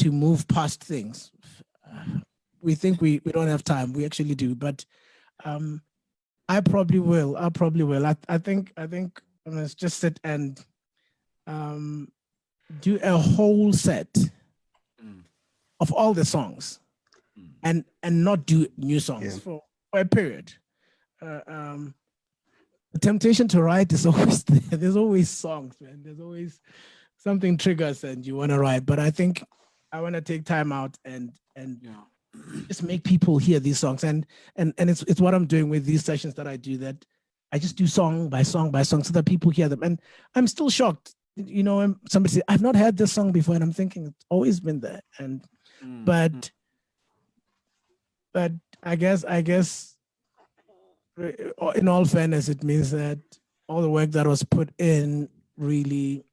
move past things. We think we don't have time. We actually do, but I probably will. I think let's just sit and do a whole set of all the songs and not do new songs for a period. The temptation to write is always there. There's always songs, man. There's always something triggers and you want to write. But I think I want to take time out and just make people hear these songs. And it's what I'm doing with these sessions that I do, that I just do song by song by song so that people hear them. And I'm still shocked. You know, when somebody says, I've not heard this song before, and I'm thinking it's always been there. And but I guess in all fairness, it means that all the work that was put in really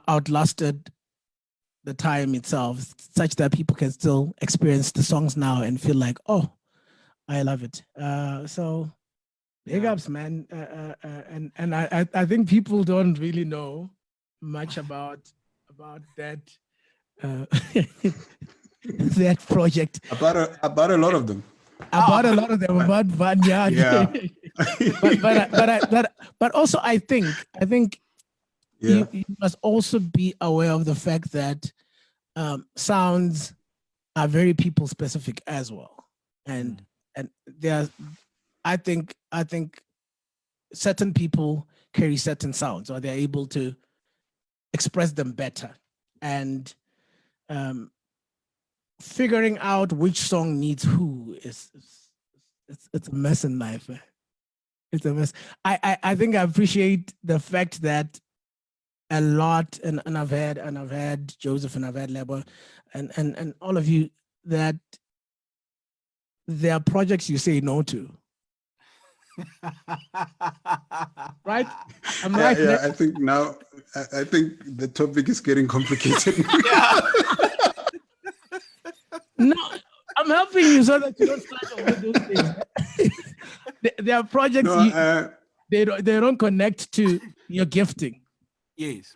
outlasted the time itself, such that people can still experience the songs now and feel like, oh, I love it. So big ups, man. And I think people don't really know much about that that project. About a lot of them. About a lot of them, about Vineyard. Yeah. but also I think you must also be aware of the fact that sounds are very people specific as well, and there's I think certain people carry certain sounds, or they're able to express them better, and figuring out which song needs who is it's a mess in life. It's a mess. I think I appreciate the fact that a lot, and I've had Joseph and I've had Lebo and all of you, that there are projects you say no to. Right? I'm right. Yeah, I think now I think the topic is getting complicated. No, I'm helping you so that you don't start with those things. There are projects they don't connect to your gifting. Yes.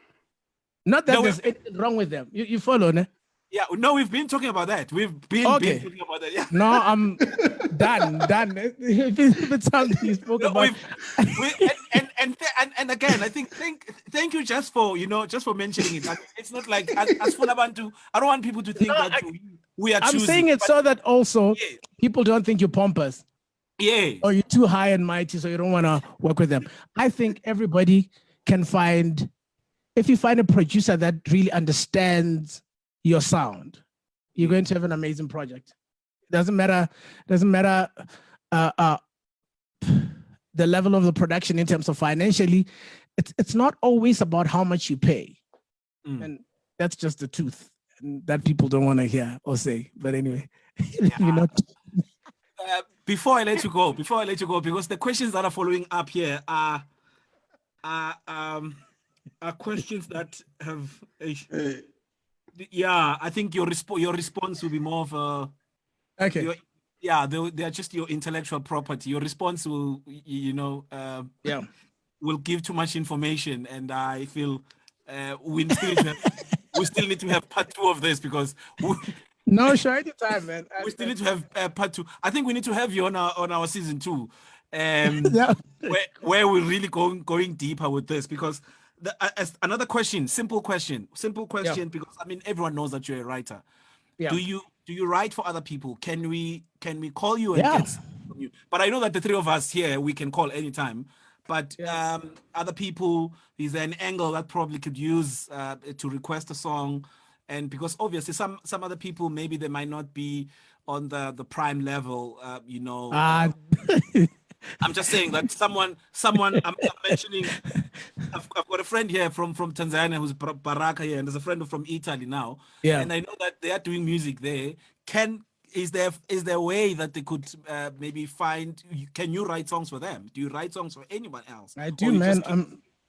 Not that there's anything wrong with them. You follow, ne? Yeah, no, we've been talking about that. We've been talking about that. Yeah. No, I'm done. If it's something you spoke about. And again, I think thank you just for mentioning it. It's not like as Funabantu, I don't want people to think that we are choosing. I'm saying it so that also people don't think you're pompous. Yeah. Or you're too high and mighty, so you don't want to work with them. I think everybody can find, if you find a producer that really understands your sound, you're going to have an amazing project. Doesn't matter the level of the production in terms of financially. It's not always about how much you pay, and that's just the truth that people don't want to hear or say. But anyway, before I let you go, because the questions that are following up here are questions that have. Yeah, I think your response will be more of a. Okay. They are just your intellectual property. Your response will, will give too much information, and I feel we still need to have part 2 of this because. No, show any time, man. We still need to have part 2. I think we need to have you on our season 2. Yeah. where we're really going deeper with this, because as another question, simple question, because I mean everyone knows that you're a writer. Yeah. Do you write for other people? Can we call you and Yeah. get from you? But I know that the three of us here we can call anytime. But other people, is there an angle that probably could use to request a song? And because obviously some other people, maybe they might not be on the prime level, I'm just saying that someone I'm mentioning. I've got a friend here from Tanzania who's Baraka here, and there's a friend from Italy now. Yeah. And I know that they are doing music there. Is there a way that they could maybe find? Can you write songs for them? Do you write songs for anyone else? I do, man.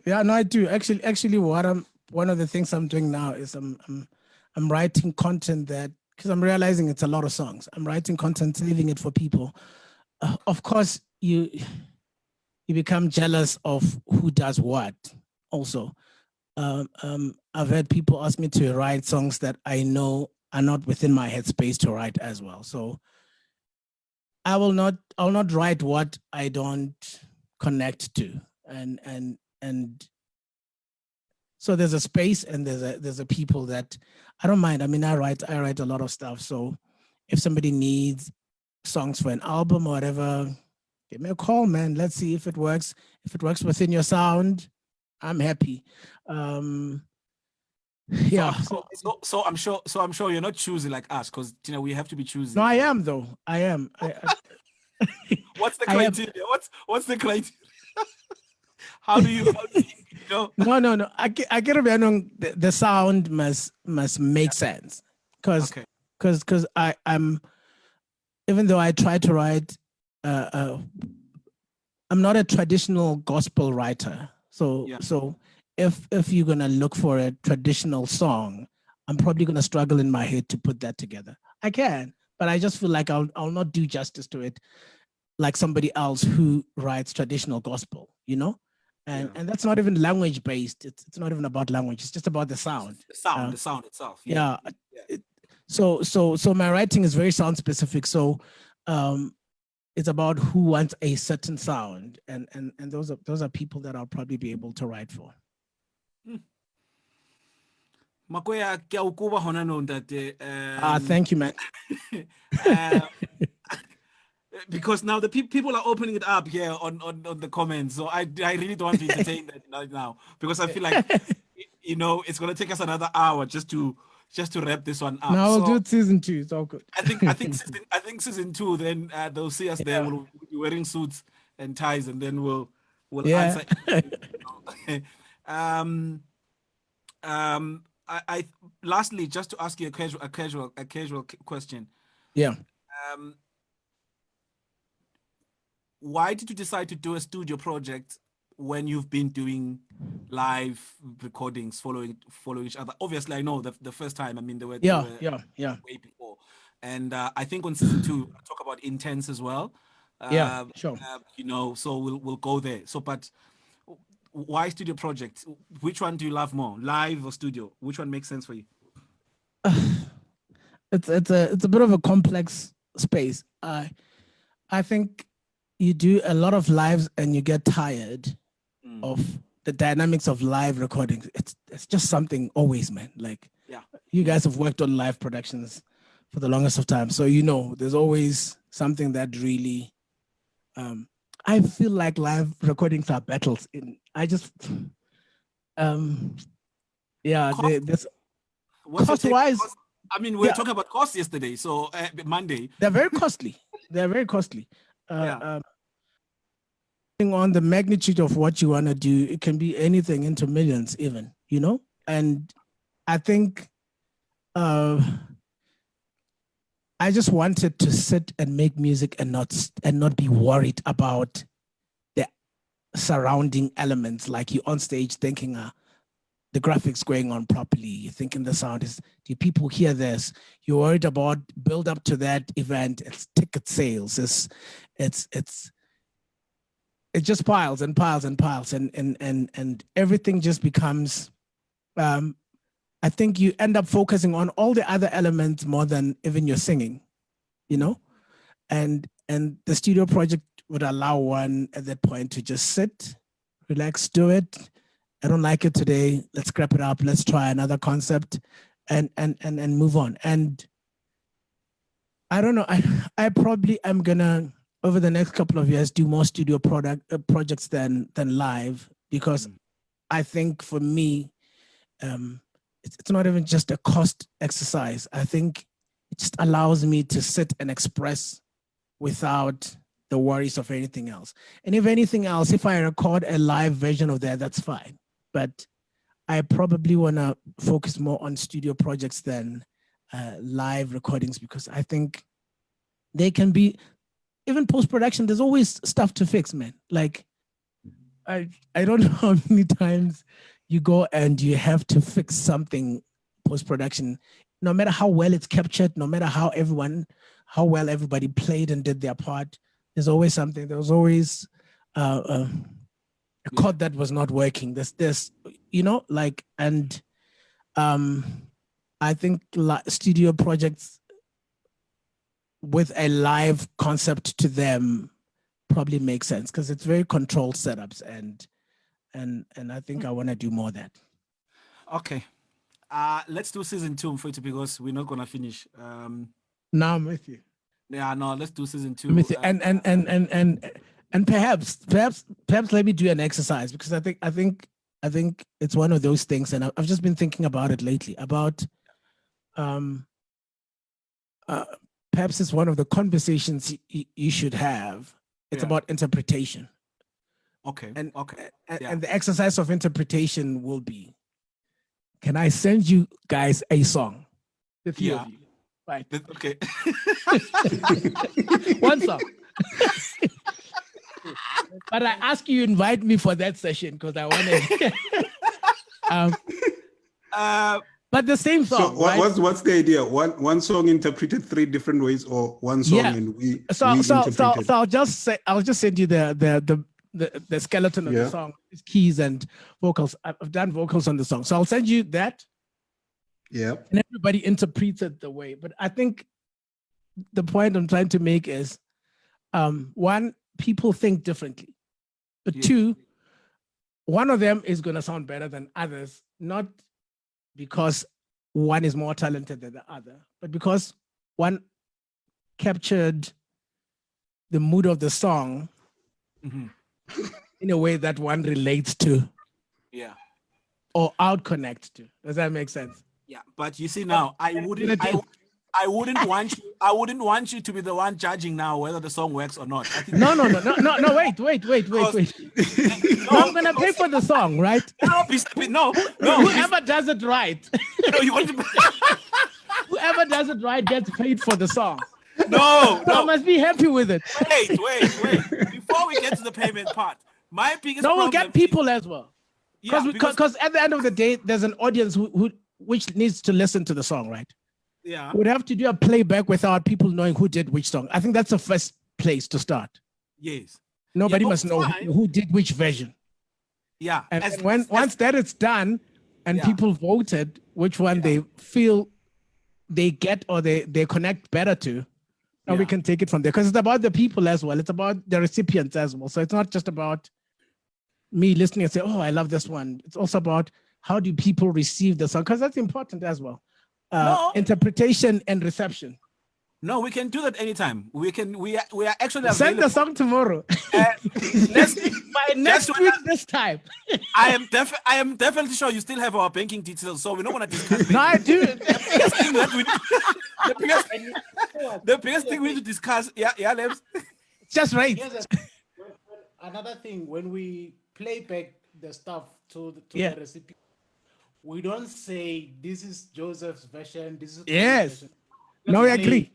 Yeah, no, I do. Actually, one of the things I'm doing now is I'm writing content that, because I'm realizing it's a lot of songs. I'm writing content, leaving it for people. Of course, you become jealous of who does what. Also, I've had people ask me to write songs that I know are not within my headspace to write as well. So I'll not write what I don't connect to, and so there's a space and there's a people that I don't mind. I mean, I write a lot of stuff. So if somebody needs songs for an album or whatever, give me a call, man. Let's see if it works. If it works within your sound, I'm happy. Yeah. So I'm sure you're not choosy like us, because we have to be choosy. No, I am though. I am. What's the criteria? What's the criteria? How do you know? No. I get to be on the sound must make sense, because I'm, even though I try to write, I'm not a traditional gospel writer. So if you're gonna look for a traditional song, I'm probably gonna struggle in my head to put that together. I can, but I just feel like I'll not do justice to it like somebody else who writes traditional gospel, and that's not even language based. It's not even about language. It's just about the sound. The sound itself. So my writing is very sound specific. So it's about who wants a certain sound, and those are people that I'll probably be able to write for. Makoya, ke a o koba hona no ntate. Thank you, man. Because now the people are opening it up here on the comments, so I really don't want to entertain that right now, because I feel like it's gonna take us another hour just to wrap this one up. No, we'll do it season 2. It's all good. I think season 2. Then they'll see us there. We'll be wearing suits and ties, and then we'll answer. I lastly, just to ask you a casual question. Yeah. Why did you decide to do a studio project when you've been doing live recordings following each other? Obviously, I know the first time. I mean, they were way before, and I think on season 2 we'll talk about Intense as well. Sure. So we'll go there. So, but why studio projects? Which one do you love more, live or studio? Which one makes sense for you? It's a bit of a complex space. I think you do a lot of lives and you get tired of the dynamics of live recordings. It's just something always, man. Like, you guys have worked on live productions for the longest of time, so there's always something that really. I feel like live recordings are battles. This cost-wise. I mean, we were talking about cost yesterday, so Monday. They're very costly. On the magnitude of what you want to do, it can be anything into millions even, and I think I just wanted to sit and make music and not be worried about the surrounding elements. Like, you're on stage thinking the graphics going on properly, you're thinking the sound is, do people hear this? You're worried about build up to that event, it's ticket sales, it just piles and piles and piles, and everything just becomes, I think you end up focusing on all the other elements more than even your singing, and the studio project would allow one at that point to just sit, relax, do it. I don't like it today. Let's scrap it up. Let's try another concept and move on. And I don't know. I probably am gonna over the next couple of years do more studio projects than live, because I think for me, it's not even just a cost exercise. I think it just allows me to sit and express without the worries of anything else. And if anything else, if I record a live version of that, that's fine. But I probably want to focus more on studio projects than live recordings, because I think they can be, even post-production, there's always stuff to fix, man. Like, I don't know how many times you go and you have to fix something post-production, no matter how well it's captured, no matter how well everybody played and did their part, there's always something. There was always a chord that was not working. There's like, and I think studio projects with a live concept to them probably make sense, because it's very controlled setups, and I think I want to do more of that. Okay. Let's do season 2, because we're not gonna finish. Now I'm with you. Yeah, no, let's do season 2. I'm with you. And perhaps let me do an exercise, because I think it's one of those things, and I've just been thinking about it lately, about perhaps it's one of the conversations you should have. It's about interpretation. Okay. And the exercise of interpretation will be, can I send you guys a song? The three of you. Right. Okay. One song. But I ask you invite me for that session, because I want to. But the same song. So what's the idea? One song interpreted 3 different ways, or one song and we interpreted? So I'll just send you the skeleton of the song, keys and vocals. I've done vocals on the song, so I'll send you that. Yeah. And everybody interprets it the way. But I think the point I'm trying to make is, one, people think differently. But 2, one of them is going to sound better than others, not because one is more talented than the other, but because one captured the mood of the song in a way that one relates to. Yeah. Or out connect to. Does that make sense? Yeah, but you see now, I wouldn't want you to be the one judging now whether the song works or not. I think No, wait. No, I'm gonna pay for the song, right? No. Whoever does it right. No, you want to. Whoever does it right gets paid for the song. No. I must be happy with it. Wait. Before we get to the payment part, my biggest problem. We'll get people as well. Because at the end of the day, there's an audience which needs to listen to the song, right? Yeah. We'd have to do a playback without people knowing who did which song. I think that's the first place to start. Yes. Nobody must know who did which version. Yeah. And once that is done and people voted which one they feel they get or they connect better to, now we can take it from there. Because it's about the people as well. It's about the recipients as well. So it's not just about me listening and say, oh, I love this one. It's also about how do people receive the song? Because that's important as well. Interpretation and reception. No, we can do that anytime. We are actually send available. the song tomorrow. By next week this time. I am definitely sure you still have our banking details, so we're not going to discuss. No, I do. The biggest thing we need to discuss. Yeah, Lebs. Just right. Another thing, when we play back the stuff to the recipe, we don't say this is Joseph's version. This is version. No, we agree.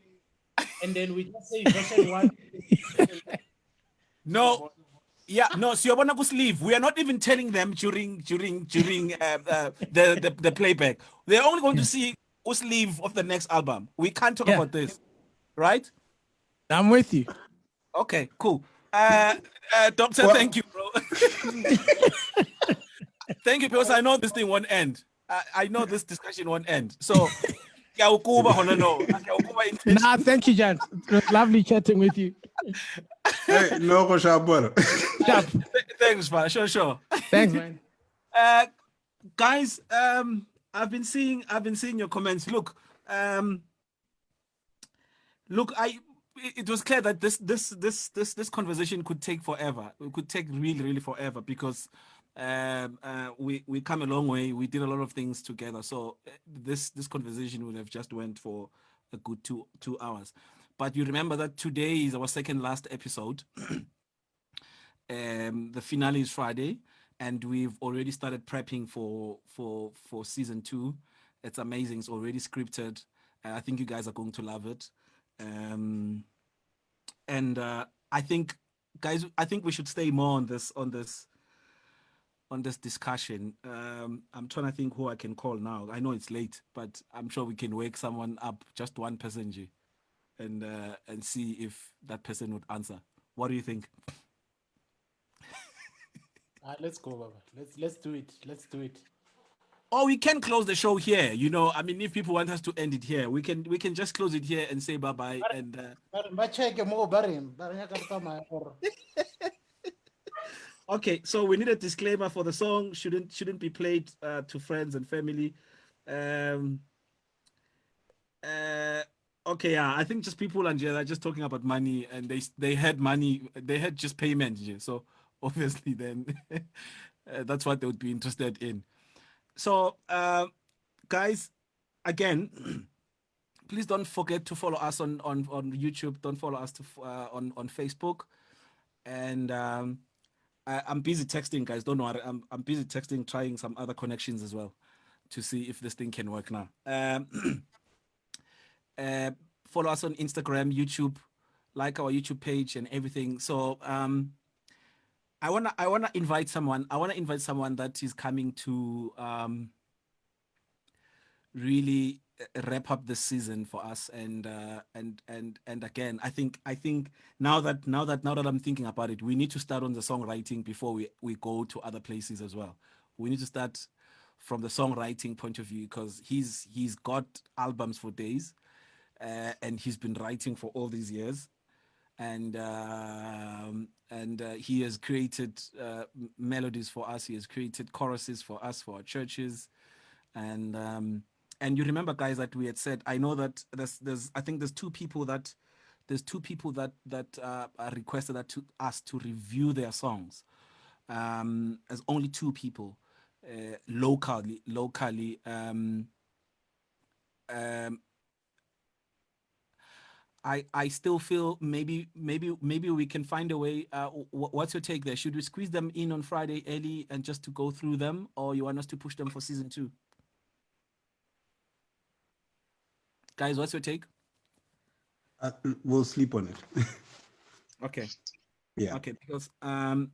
And then we just say version 1. No. Yeah, no, Siyobona Kusleeve. We are not even telling them during the playback. They're only going to see Kusleeve of the next album. We can't talk about this. Right? I'm with you. Okay, cool. Doctor, thank you, bro. Thank you, because I know this thing won't end. I know this discussion won't end. So, thank you, Jan. It was lovely chatting with you. Hey, no, Shabur. Thanks, man. Sure. Thanks, man. Guys, I've been seeing your comments. Look, it was clear that this conversation could take forever. It could take really forever because we come a long way. We did a lot of things together. So this conversation would have just went for a good two hours. But you remember that today is our second last episode. The finale is Friday, and we've already started prepping for season 2. It's amazing. It's already scripted. I think you guys are going to love it. And I think, guys, we should stay more on this discussion. I'm trying to think who I can call now. I know it's late, but I'm sure we can wake someone up, just one person, and see if that person would answer. What do you think? Let's go, Baba. Let's do it. Let's do it. Or we can close the show here. I mean, if people want us to end it here, we can just close it here and say bye-bye. And okay, so we need a disclaimer for the song. Shouldn't be played to friends and family. Okay, yeah, I think just people and are just talking about money, and they had money, they had just payment. So obviously, then that's what they would be interested in. So, guys, again, please don't forget to follow us on YouTube. Don't follow us on Facebook. And I'm busy texting, guys. Don't worry. I'm busy texting, trying some other connections as well to see if this thing can work now. Follow us on Instagram, YouTube, like our YouTube page and everything. So I wanna invite someone. I wanna invite someone that is coming to really wrap up this season for us. And again, I think now that I'm thinking about it, we need to start on the songwriting before we go to other places as well. We need to start from the songwriting point of view, because he's got albums for days, and he's been writing for all these years. And he has created melodies for us. He has created choruses for us, for our churches. And you remember, guys, that we had said, I know that I think there's two people that are requested that to us to review their songs. As only two people locally. I still feel maybe we can find a way. What's your take there? Should we squeeze them in on Friday early and just to go through them, or you want us to push them for season 2? Guys, what's your take? We'll sleep on it. Okay. Yeah. Okay, because I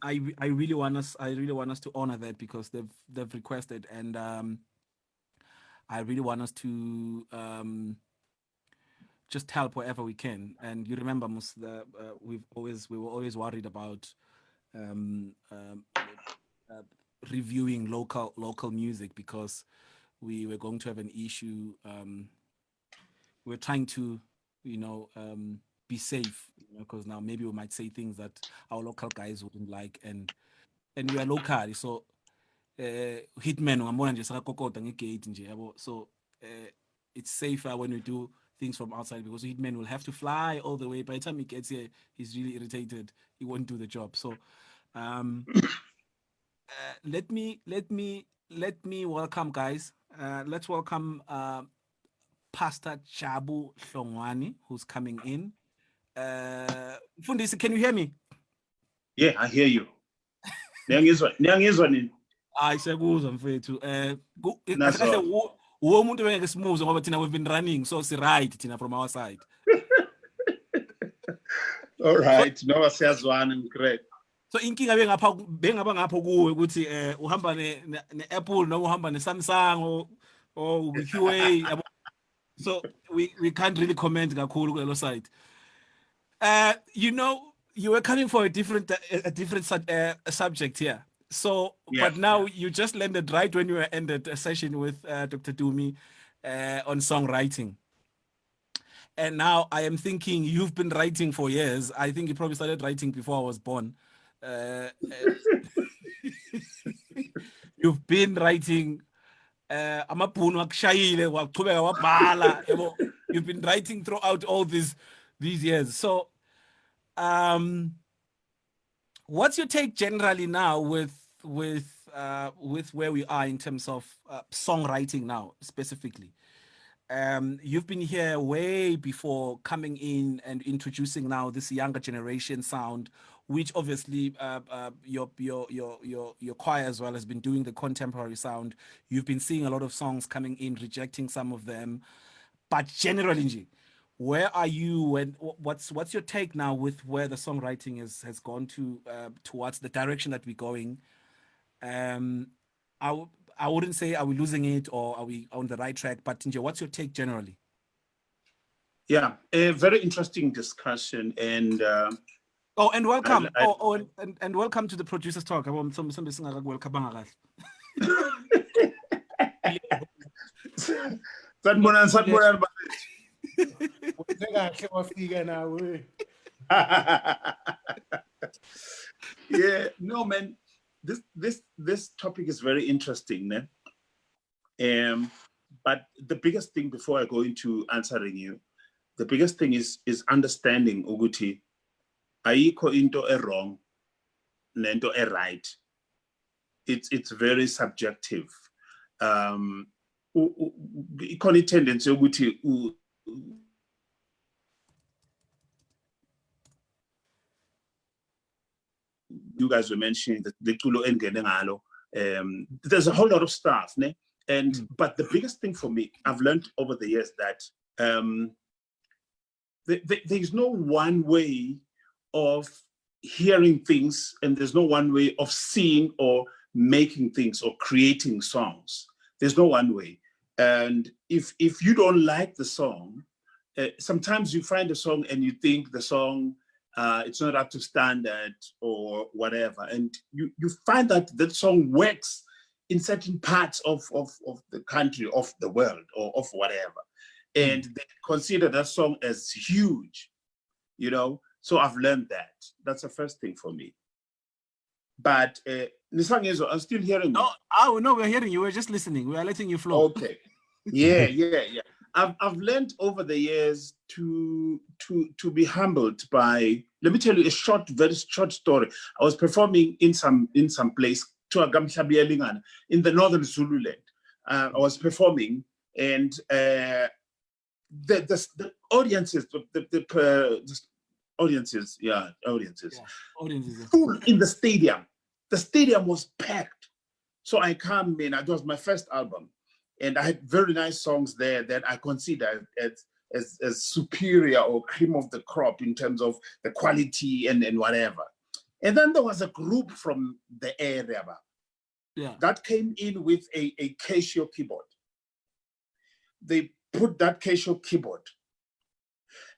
really want us to honor that, because they've requested, and I really want us to just help wherever we can. And you remember, we were always worried about reviewing local music, because we were going to have an issue. We're trying to, be safe, because now maybe we might say things that our local guys wouldn't like, and we are local, so hitman ungamona nje sakokota ngegate nje yabo. So it's safer when we do things from outside, because hitman will have to fly all the way. By the time he gets here, he's really irritated. He won't do the job. So let me welcome, guys. Let's welcome Pastor Jabu Hlongwane, who's coming in. Fundisi, can you hear me? Yeah, I hear you. Niyangizwa nini? Hayi, siyakuzwa mfethu. Naso. Kahle umuntu bengeke simuzwe ngoba thina we've been running, so si right thina from our side. All right, no siyazwana ngikret. So inkinga bengaba ngapho kuwe ukuthi uhamba ne Apple noma uhamba ne Samsung or Huawei. So we can't really comment kakhulu kulelo side. You were coming for a different subject here. So, yeah. But now you just landed right when you ended a session with Dr. Tumi on songwriting. And now I am thinking you've been writing for years. I think you probably started writing before I was born. You've been writing. You've been writing throughout all these years. So, what's your take generally now with where we are in terms of songwriting now, specifically? You've been here way before coming in and introducing now this younger generation sound, which obviously your choir as well has been doing the contemporary sound. You've been seeing a lot of songs coming in, rejecting some of them, but generally, where are you and what's your take now with where the songwriting has gone to towards the direction that we're going? I wouldn't say are we losing it or are we on the right track, but Tinja, what's your take generally? Yeah, a very interesting discussion, and and welcome. and Welcome to the producers talk. Yeah, no, man, this topic is very interesting, ne? But the biggest thing before I go into answering you, the biggest thing is understanding ukuthi ayikho into wrong nento right. It's very subjective. Ikhona tendency ukuthi you guys were mentioning the culo engene ngalo. There's a whole lot of stuff, ne? And but the biggest thing for me, I've learned over the years that there's no one way of hearing things, and there's no one way of seeing or making things or creating songs. There's no one way. And if you don't like the song, sometimes you find a song and you think the song it's not up to standard or whatever, and you find that that song works in certain parts of the country, of the world, or of whatever, and they consider that song as huge, you know. So I've learned that. That's the first thing for me. But Nisangezo, I'm still hearing you. Oh no, we're hearing you. We're just listening. We are letting you flow. Okay. Yeah. I've learned over the years to be humbled by. Let me tell you a very short story. I was performing in some place in the northern Zululand. I was performing, and the audiences, the audiences, full in the stadium. The stadium was packed. So I come in. It was my first album, and I had very nice songs there that I consider as superior or cream of the crop in terms of the quality and whatever. And then there was a group from the area that came in with a Casio keyboard. They put that Casio keyboard,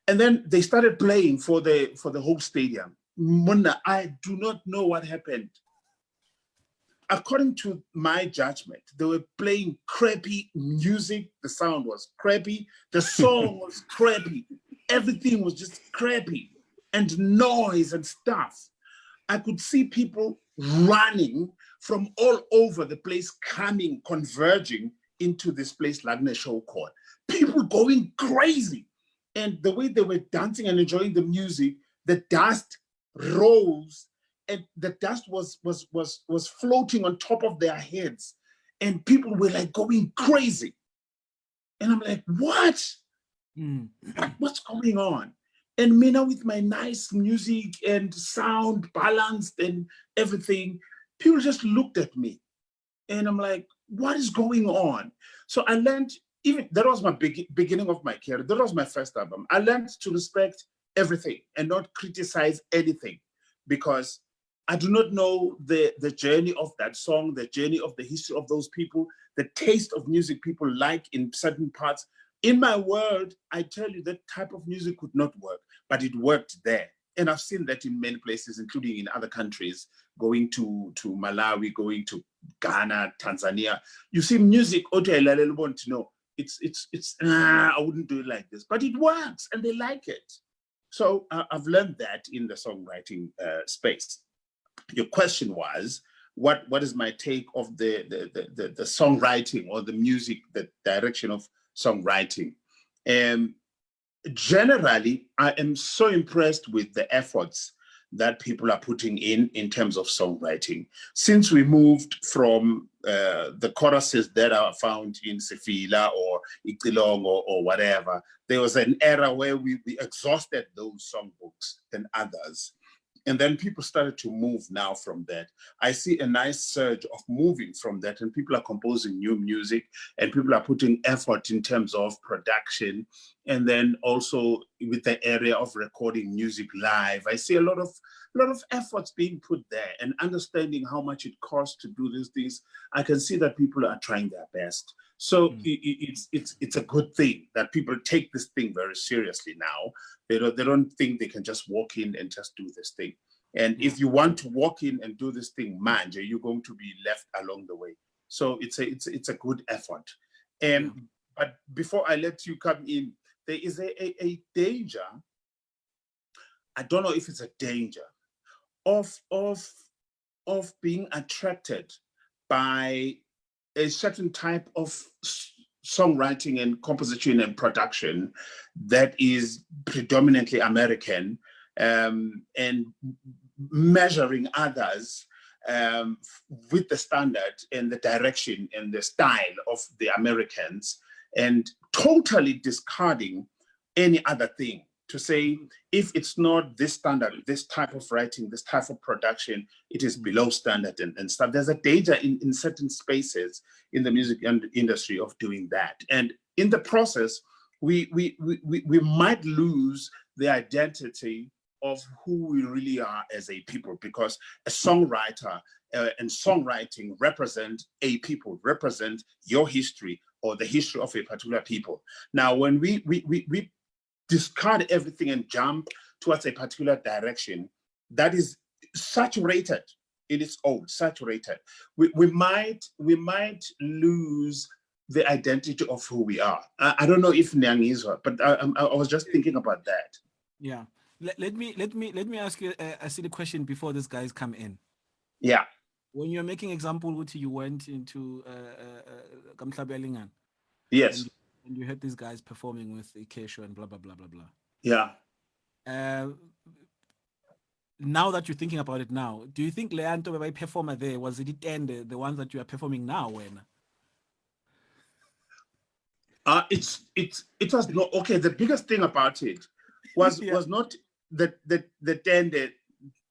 and then they started playing for the whole stadium. Mona, I do not know what happened. According to my judgment, they were playing crappy music. The sound was crappy. The song was crappy. Everything was just crappy, and noise and stuff. I could see people running from all over the place, coming, converging into this place, Lagne Show Court. People going crazy. And the way they were dancing and enjoying the music, the dust rose, and the dust was floating on top of their heads, and people were like going crazy. And I'm like, what? What's going on? And me now with my nice music and sound balanced and everything, people just looked at me, and I'm like, what is going on? So I learned, even that was my beginning of my career. That was my first album. I learned to respect everything and not criticize anything, because I do not know the journey of that song, the journey of the history of those people, the taste of music people like in certain parts. In my world, I tell you that type of music could not work, but it worked there. And I've seen that in many places, including in other countries, going to Malawi, going to Ghana, Tanzania. You see music, to know, I wouldn't do it like this, but it works and they like it. So I've learned that in the songwriting space. Your question was, what is my take of the songwriting or the music, the direction of songwriting? Generally, I am so impressed with the efforts that people are putting in terms of songwriting. Since we moved from the choruses that are found in Sefila or Ikilong or whatever, there was an era where we exhausted those songbooks and others. And then people started to move now from that. I see a nice surge of moving from that, and people are composing new music, and people are putting effort in terms of production. And then also with the area of recording music live, I see a lot of efforts being put there, and understanding how much it costs to do these things. I can see that people are trying their best. So it's a good thing that people take this thing very seriously now. They don't think they can just walk in and just do this thing. And if you want to walk in and do this thing, man, you're going to be left along the way. So it's a good effort. But before I let you come in, there is a danger. I don't know if it's a danger of being attracted by a certain type of songwriting and composition and production that is predominantly American, and measuring others with the standard and the direction and the style of the Americans, and totally discarding any other thing. To say, if it's not this standard, this type of writing, this type of production, it is below standard and stuff. There's a danger in certain spaces in the music industry of doing that. And in the process, we might lose the identity of who we really are as a people, because a songwriter and songwriting represent a people, represent your history or the history of a particular people. Now, when we discard everything and jump towards a particular direction that is saturated in its own, saturated, we might lose the identity of who we are. I don't know if Nyang is, but I was just thinking about that. Yeah. Let me ask you a silly question before these guys come in. Yeah. When you're making example, Uti, you went into Kamhlabelingan. Yes. And you heard these guys performing with Ikesho and blah blah blah blah blah. Yeah. Now that you're thinking about it now, do you think Leanto by performer there was it the ones that you are performing now when? It was not okay. The biggest thing about it was not the tende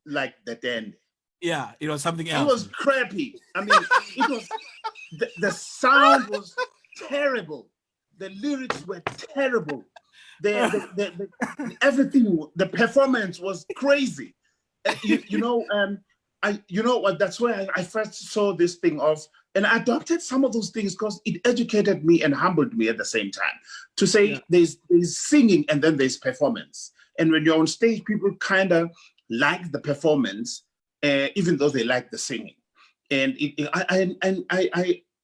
like the tende. Yeah, it was something else. It was crappy. I mean, it was the sound was terrible. The lyrics were terrible. The everything, the performance was crazy. You know what? That's where I first saw this thing of, and I adopted some of those things because it educated me and humbled me at the same time. To say there's singing and then there's performance, and when you're on stage, people kind of like the performance, even though they like the singing. And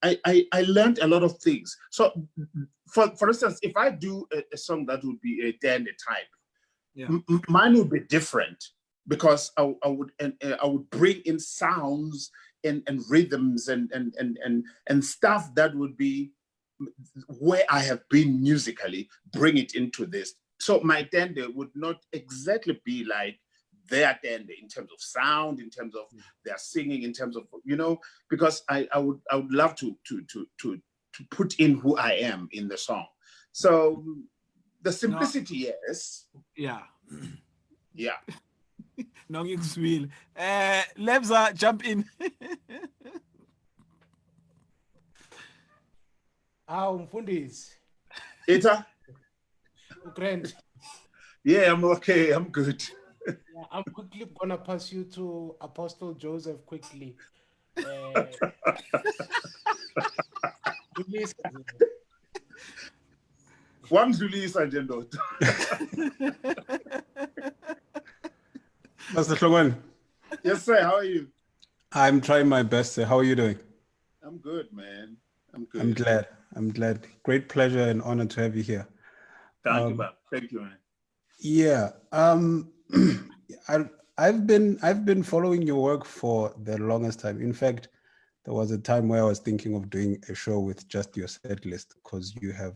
I learned a lot of things. So, for instance, if I do a song that would be a dandy type, mine would be different, because I would bring in sounds and rhythms and stuff that would be where I have been musically, bring it into this. So my dandy would not exactly be like their dandy in terms of sound, in terms of their singing, in terms of, because I would love to put in who I am in the song. So the simplicity, yes. Yeah. Yeah. No, will. Lebza, jump in. Mfundisi. Eta? Grand. Yeah, I'm okay. I'm good. Yeah, I'm quickly gonna pass you to Apostle Joseph quickly. One release agenda. Pastor Hlongwane. Yes, sir. How are you? I'm trying my best, sir. How are you doing? I'm good, man. I'm good. I'm glad. I'm glad. Great pleasure and honor to have you here. Thank you, Bob. Thank you, man. Yeah. I've been following your work for the longest time. In fact, there was a time where I was thinking of doing a show with just your set list, because you have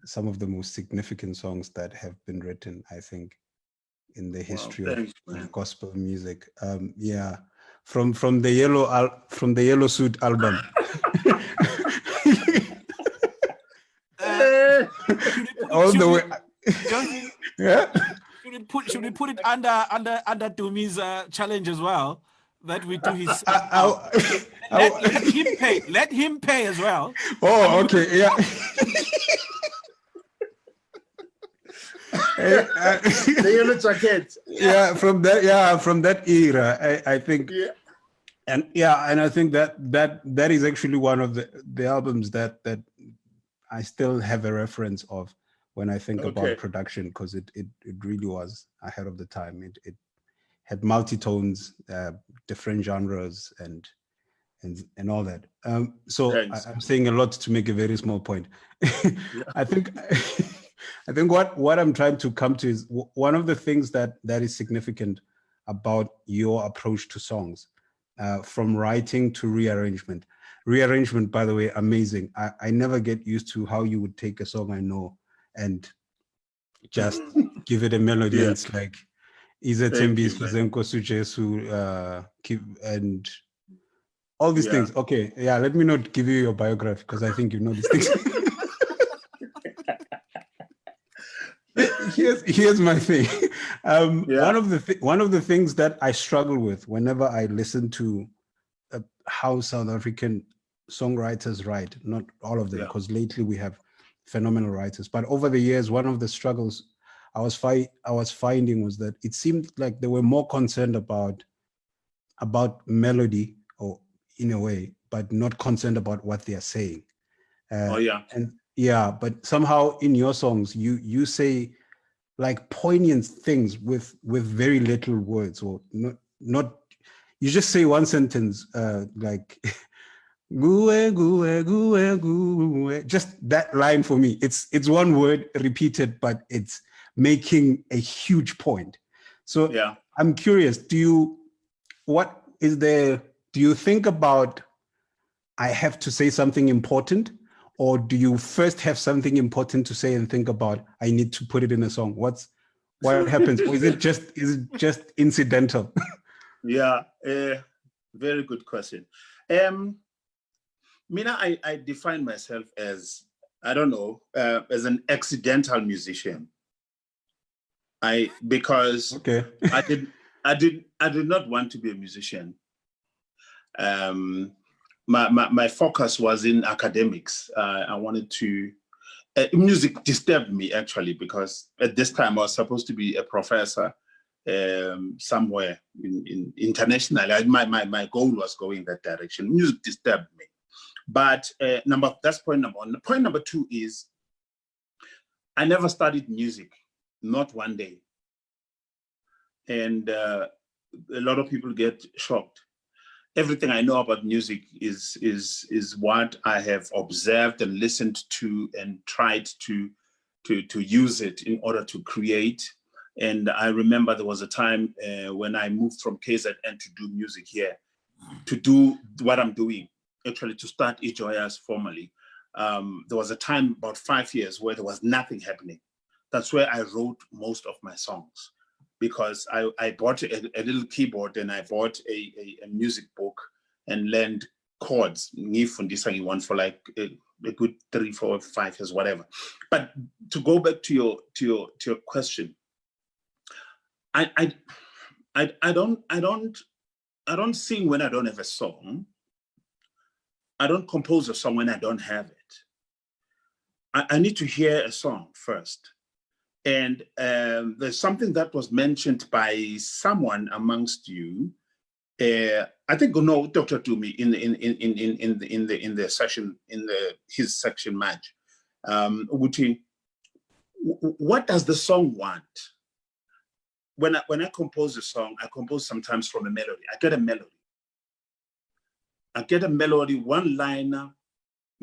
some of the most significant songs that have been written, I think, in the history of gospel music. Yeah, from the Yellow Suit album. All the way. Johnson, Yeah. should we put it under Tumi's challenge as well? That we do his. Let him pay as well. Oh, okay. Yeah. The Yellow Jacket. Yeah, from that era, I think. Yeah. And I think that is actually one of the albums that I still have a reference of when I think about production, because it really was ahead of the time. It had multi-tones, different genres, and all that. So I'm saying a lot to make a very small point. I think what I'm trying to come to is one of the things that is significant about your approach to songs, from writing to rearrangement. Rearrangement, by the way, amazing. I never get used to how you would take a song I know and just give it a melody. Yeah. And it's like, and all these things. Okay, yeah, let me not give you your biography, because I think you know these things. Here's my thing. One of the things that I struggle with whenever I listen to how South African songwriters write, not all of them, because lately we have phenomenal writers, but over the years, one of the struggles I was finding was that it seemed like they were more concerned about melody, or in a way, but not concerned about what they are saying. But somehow in your songs, you say like poignant things with very little words, or not. You just say one sentence, like "Gue, gue, gue, gue." Just that line for me. It's one word repeated, but it's making a huge point. So I'm curious. Do you think about, I have to say something important, or do you first have something important to say and think about, I need to put it in a song? What happens? Or is it just incidental? Yeah, very good question. Mina, I define myself as, I don't know, as an accidental musician. Because I did not want to be a musician. My focus was in academics. I wanted to. Music disturbed me, actually, because at this time I was supposed to be a professor somewhere in internationally. My goal was going that direction. Music disturbed me. But that's point number one. Point number two is, I never studied music, not one day. And a lot of people get shocked. Everything I know about music is what I have observed and listened to and tried to use it in order to create. And I remember there was a time when I moved from KZN to do music here, to do what I'm doing, actually to start Ijoyas formally. There was a time, about 5 years, where there was nothing happening. That's where I wrote most of my songs, because I bought a little keyboard, and I bought a music book and learned chords. One for like a good 3, 4, 5 years, whatever. But to go back to your question, I don't sing when I don't have a song. I don't compose a song when I don't have it. I need to hear a song first. And there's something that was mentioned by someone amongst you. I think Dr. Tumi in the session, his section match. What does the song want? When I compose a song, I compose sometimes from a melody. I get a melody, one liner,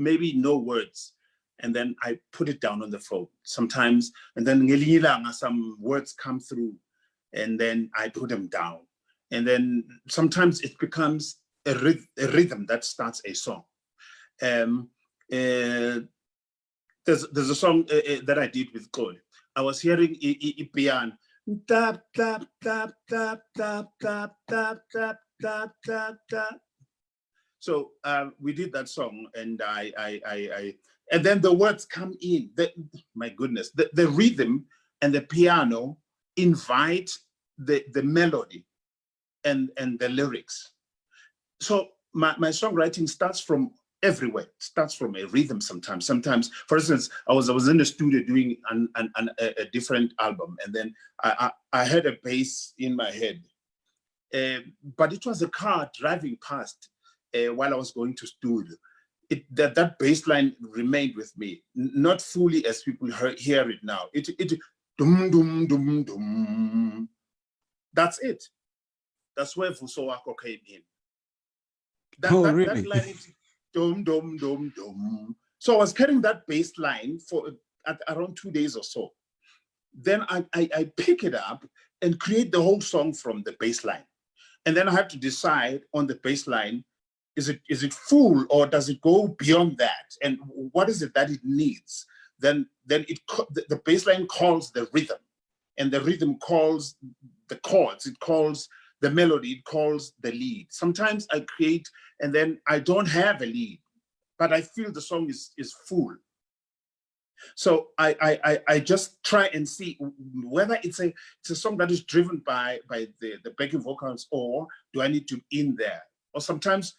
maybe no words, and then I put it down on the phone sometimes, and then ngelinye ilanga some words come through, and then I put them down, and then sometimes it becomes a rhythm that starts a song. There's a song that I did with Xoli. I was hearing a piano. Tap, tap, tap, tap, tap, tap, tap, tap, tap, tap, tap. So we did that song, and and then the words come in. My goodness, the rhythm and the piano invite the melody and the lyrics. So my songwriting starts from everywhere. It starts from a rhythm sometimes. Sometimes, for instance, I was in the studio doing a different album, and then I had a bass in my head. But it was a car driving past while I was going to studio. That bass line remained with me, not fully as people hear it now. It dum dum dum dum. That's it. That's where Vusowako came in. Really? That line is dum dum dum dum. So I was carrying that bass line for around 2 days or so. Then I pick it up and create the whole song from the bass line. And then I had to decide on the bass line, is it full or does it go beyond that? And what is it that it needs? Then the bass line calls the rhythm, and the rhythm calls the chords, it calls the melody, it calls the lead. Sometimes I create and then I don't have a lead, but I feel the song is full. So I just try and see whether it's a song that is driven by the backing vocals, or do I need to in there? Or sometimes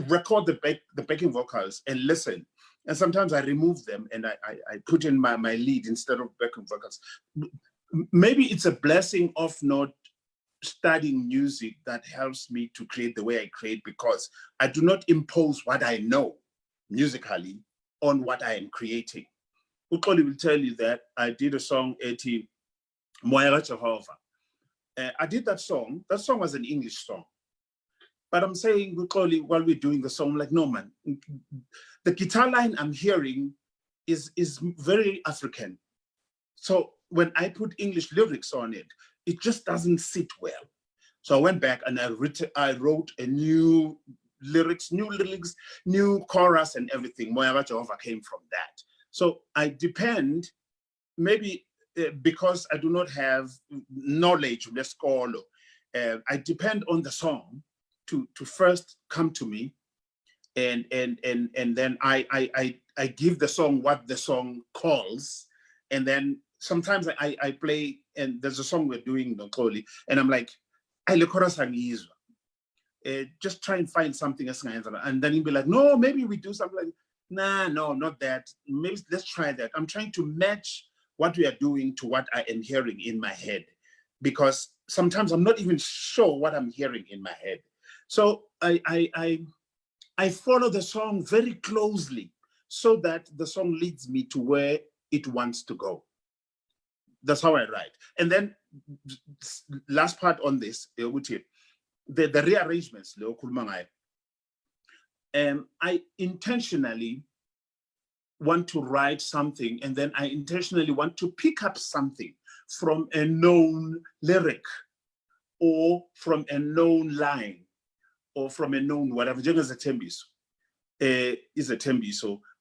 record the backing vocals and listen. And sometimes I remove them and I put in my lead instead of backing vocals. Maybe it's a blessing of not studying music that helps me to create the way I create, because I do not impose what I know musically on what I am creating. Xoli will tell you that I did a song, Eti Moya Jehovah. I did that song. That song was an English song. But I'm saying, Xoli, while we're doing the song, I'm like, no, man, the guitar line I'm hearing is very African. So when I put English lyrics on it, it just doesn't sit well. So I went back and I wrote a new lyrics, new chorus and everything. Moya Jehovah came from that. So I depend, maybe because I do not have knowledge, let's call it, I depend on the song to first come to me, and then I give the song what the song calls, and then sometimes I play, and there's a song we're doing, Xoli, and I'm like, just try and find something else, and then you'll be like, no, maybe we do something like, nah, no, not that. Maybe let's try that. I'm trying to match what we are doing to what I am hearing in my head, because sometimes I'm not even sure what I'm hearing in my head. So I follow the song very closely so that the song leads me to where it wants to go. That's how I write. And then last part on this, the rearrangements, I intentionally want to write something, and then I intentionally want to pick up something from a known lyric, or from a known line, or from a known whatever. Is a tembiso,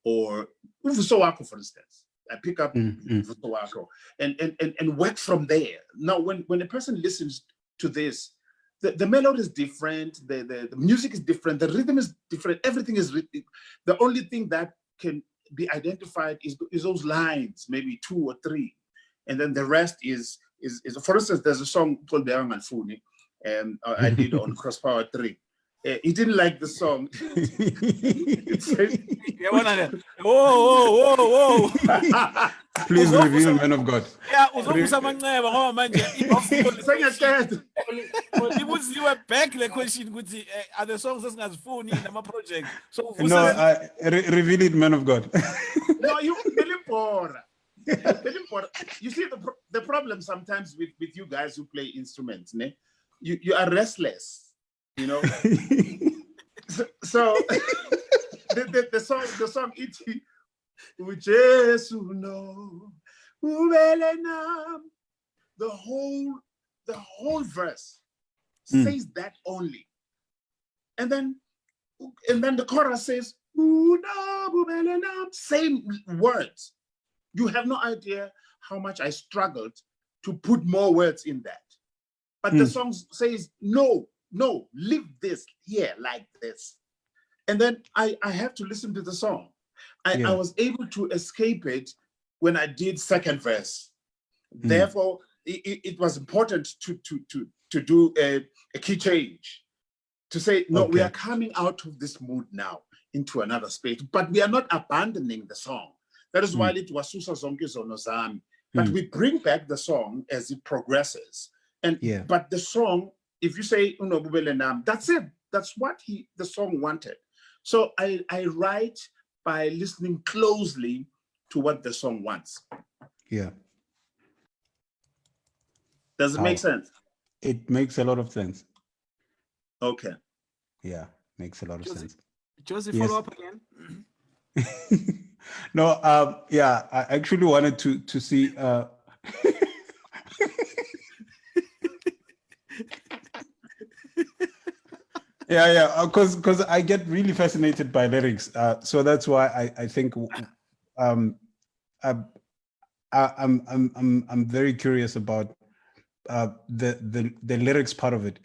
or Uvusowako, for instance. I pick up Uvusowako and work from there. Now, when a person listens to this, the melody is different, the music is different, the rhythm is different, everything is the only thing that can be identified is those lines, maybe 2 or 3, and then the rest is for instance, there's a song called Manfuni, and I did on Crosspower 3. He didn't like the song. It says, whoa. Please reveal, man of God. Yeah, you were back the question, are the songs that's phone in my project? So no, reveal it, man of God. No, you You see the problem sometimes with you guys who play instruments, ne? You are restless, you know. So the song iti uJesu no ubele nam. The whole verse says that only. And then the chorus says, same words. You have no idea how much I struggled to put more words in that. But the song says, no, leave this here like this. And then I have to listen to the song. I was able to escape it when I did second verse. Therefore, it was important to do a key change, to say, no, we are coming out of this mood now into another space, but we are not abandoning the song. That is why it was Susa Zonke Zono Zami. But we bring back the song as it progresses. But the song, if you say Uno Bubele Nam, that's it. That's what the song wanted. So I write by listening closely to what the song wants. Yeah. Does it make sense? It makes a lot of sense. Okay. Yeah, makes a lot of sense. Josie, follow up again. No, yeah, I actually wanted to see yeah, because I get really fascinated by lyrics. So that's why I think I'm very curious about the lyrics part of it.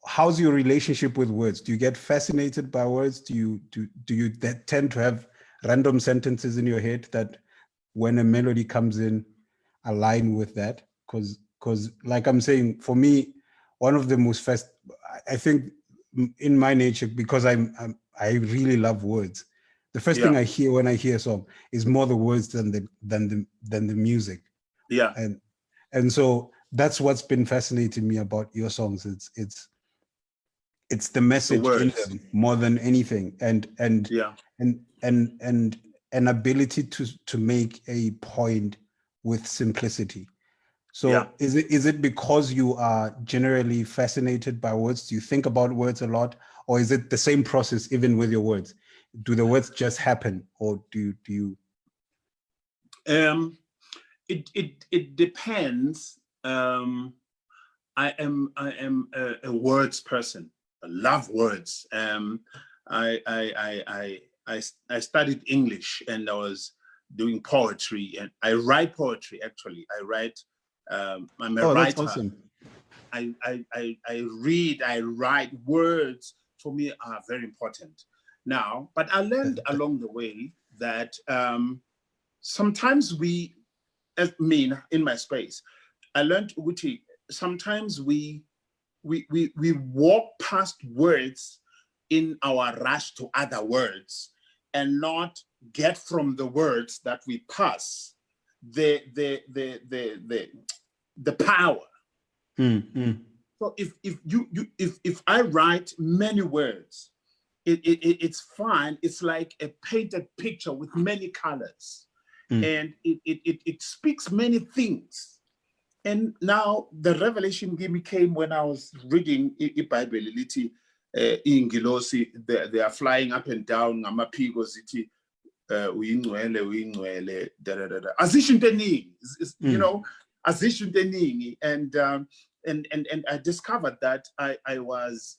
How's your relationship with words? Do you get fascinated by words? Do you tend to have random sentences in your head that when a melody comes in align with that? Because like I'm saying, for me, one of the most I think in my nature, because I really love words. The first thing I hear when I hear a song is more the words than the music. Yeah. And so that's what's been fascinating me about your songs. It's the message in them more than anything, and an ability to make a point with simplicity. So is it because you are generally fascinated by words? Do you think about words a lot, or is it the same process even with your words? Do the words just happen, or do you? It depends. I am a words person. I love words. I studied English and I was doing poetry, and I write poetry. Actually, I write. I'm a writer. That's awesome. I read. I write. Words for me are very important now. But I learned along the way that sometimes in my space, I learned, Uguti, sometimes we walk past words in our rush to other words and not get from the words that we pass the power. So if I write many words, it's fine. It's like a painted picture with many colors, and it speaks many things. And now the revelation came when I was reading the Bible. Ingilosi, they are flying up and down. Ngamaphiko zithi uyingcwele azisho into eningi, you know, azisho into eningi. And I discovered that I was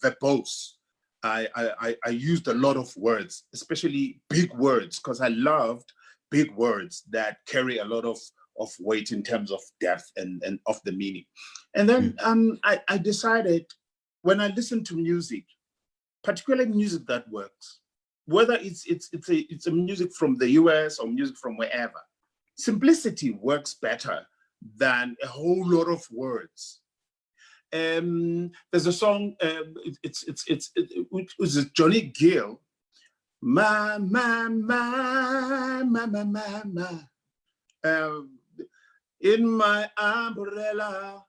verbose. I used a lot of words, especially big words, because I loved big words that carry a lot of weight in terms of depth and of the meaning. And then I decided, when I listen to music, particularly music that works, whether it's a music from the US or music from wherever, simplicity works better than a whole lot of words. There's a song, it's Johnny Gill, ma. In my umbrella,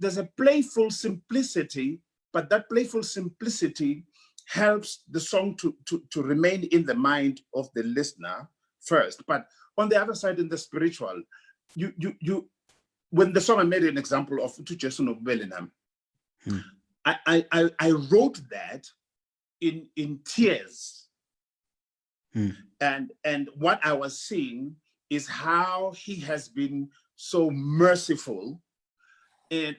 there's a playful simplicity, but that playful simplicity helps the song to remain in the mind of the listener first. But on the other side, in the spiritual, when the song I made an example of to Jason of Bellingham, I wrote that in tears. And what I was seeing is how he has been so merciful. And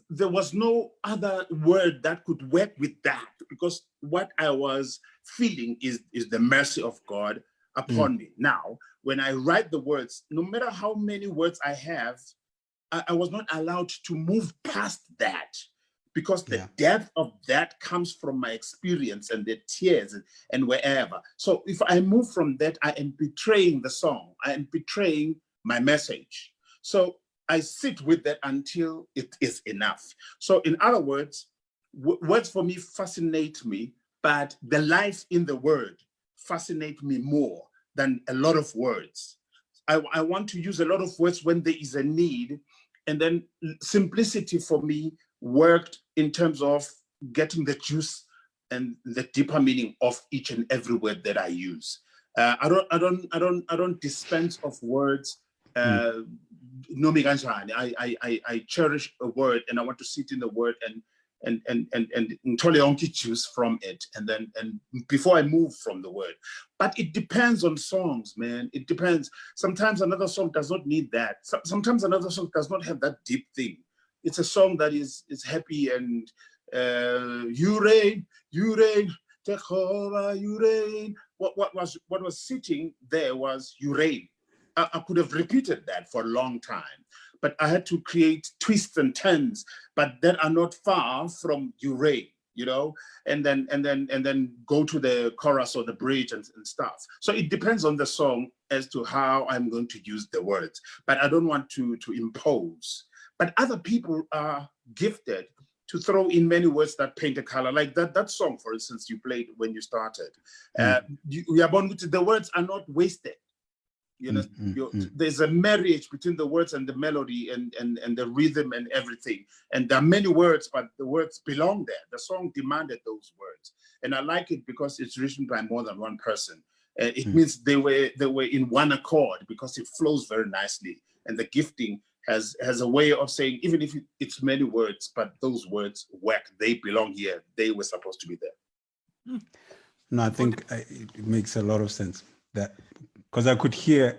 there was no other word that could work with that, because what I was feeling is the mercy of God upon me. Now, when I write the words, no matter how many words I have, I was not allowed to move past that, because the depth of that comes from my experience and the tears and wherever. So if I move from that, I am betraying the song. I am betraying my message. So I sit with that until it is enough. So in other words, words for me fascinate me, but the life in the word fascinates me more than a lot of words. I want to use a lot of words when there is a need, and then simplicity for me worked in terms of getting the juice and the deeper meaning of each and every word that I use. I don't dispense of words. Nomi kanjani. I cherish a word, and I want to sit in the word and choose from it, and before I move from the word. But it depends on songs, man. It depends. Sometimes another song does not need that. Sometimes another song does not have that deep thing. It's a song that is happy and you reign, Jehovah, you reign. What was sitting there was you reign. I could have repeated that for a long time, but I had to create twists and turns, but that are not far from you reign, you know, and then go to the chorus or the bridge and stuff. So it depends on the song as to how I'm going to use the words, but I don't want to impose. But other people are gifted to throw in many words that paint a color, like that song, for instance, you played when you started. The words are not wasted. You know, there's a marriage between the words and the melody and the rhythm and everything. And there are many words, but the words belong there. The song demanded those words. And I like it because it's written by more than one person. It means they were in one accord, because it flows very nicely. And the gifting has a way of saying, even if it's many words, but those words work, they belong here. They were supposed to be there. No, I think it makes a lot of sense, that because I could hear,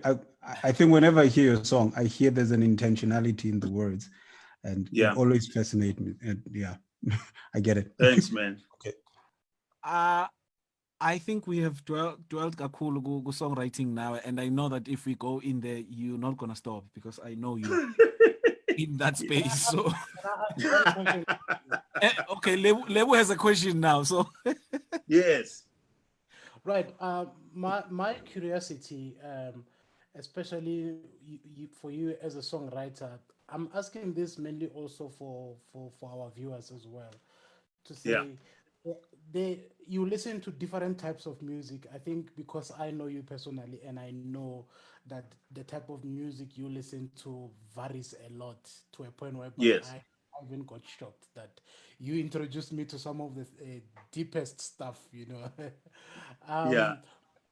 I think whenever I hear a song, I hear there's an intentionality in the words, and it always fascinates me. And I get it. Thanks, man. Okay. I think we have dwelt kakhulu go songwriting now, and I know that if we go in there, you're not gonna stop, because I know you in that space. So okay, Lebo has a question now. So yes. Right. My curiosity, especially for you as a songwriter, I'm asking this mainly also for our viewers as well, to say, you listen to different types of music. I think because I know you personally, and I know that the type of music you listen to varies a lot, to a point where I even got shocked that you introduced me to some of the deepest stuff, you know.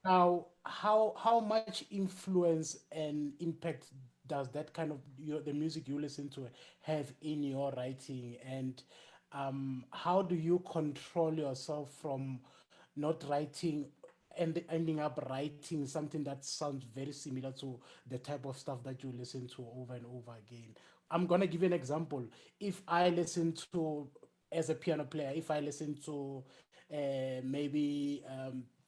Now, how much influence and impact does that kind of the music you listen to have in your writing, and how do you control yourself from not writing and ending up writing something that sounds very similar to the type of stuff that you listen to over and over again? I'm gonna give you an example. If I listen to, as a piano player, if I listen to maybe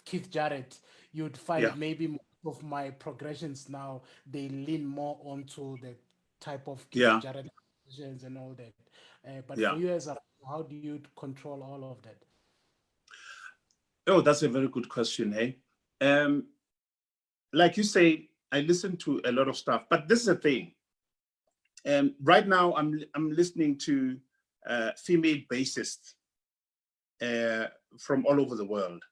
Keith Jarrett, you'd find maybe most of my progressions now, they lean more onto the type of Keith Jarrett progressions and all that. But for you as a, how do you control all of that? Oh, that's a very good question, hey? Like you say, I listen to a lot of stuff, but this is the thing. Right now, I'm listening to female bassists from all over the world,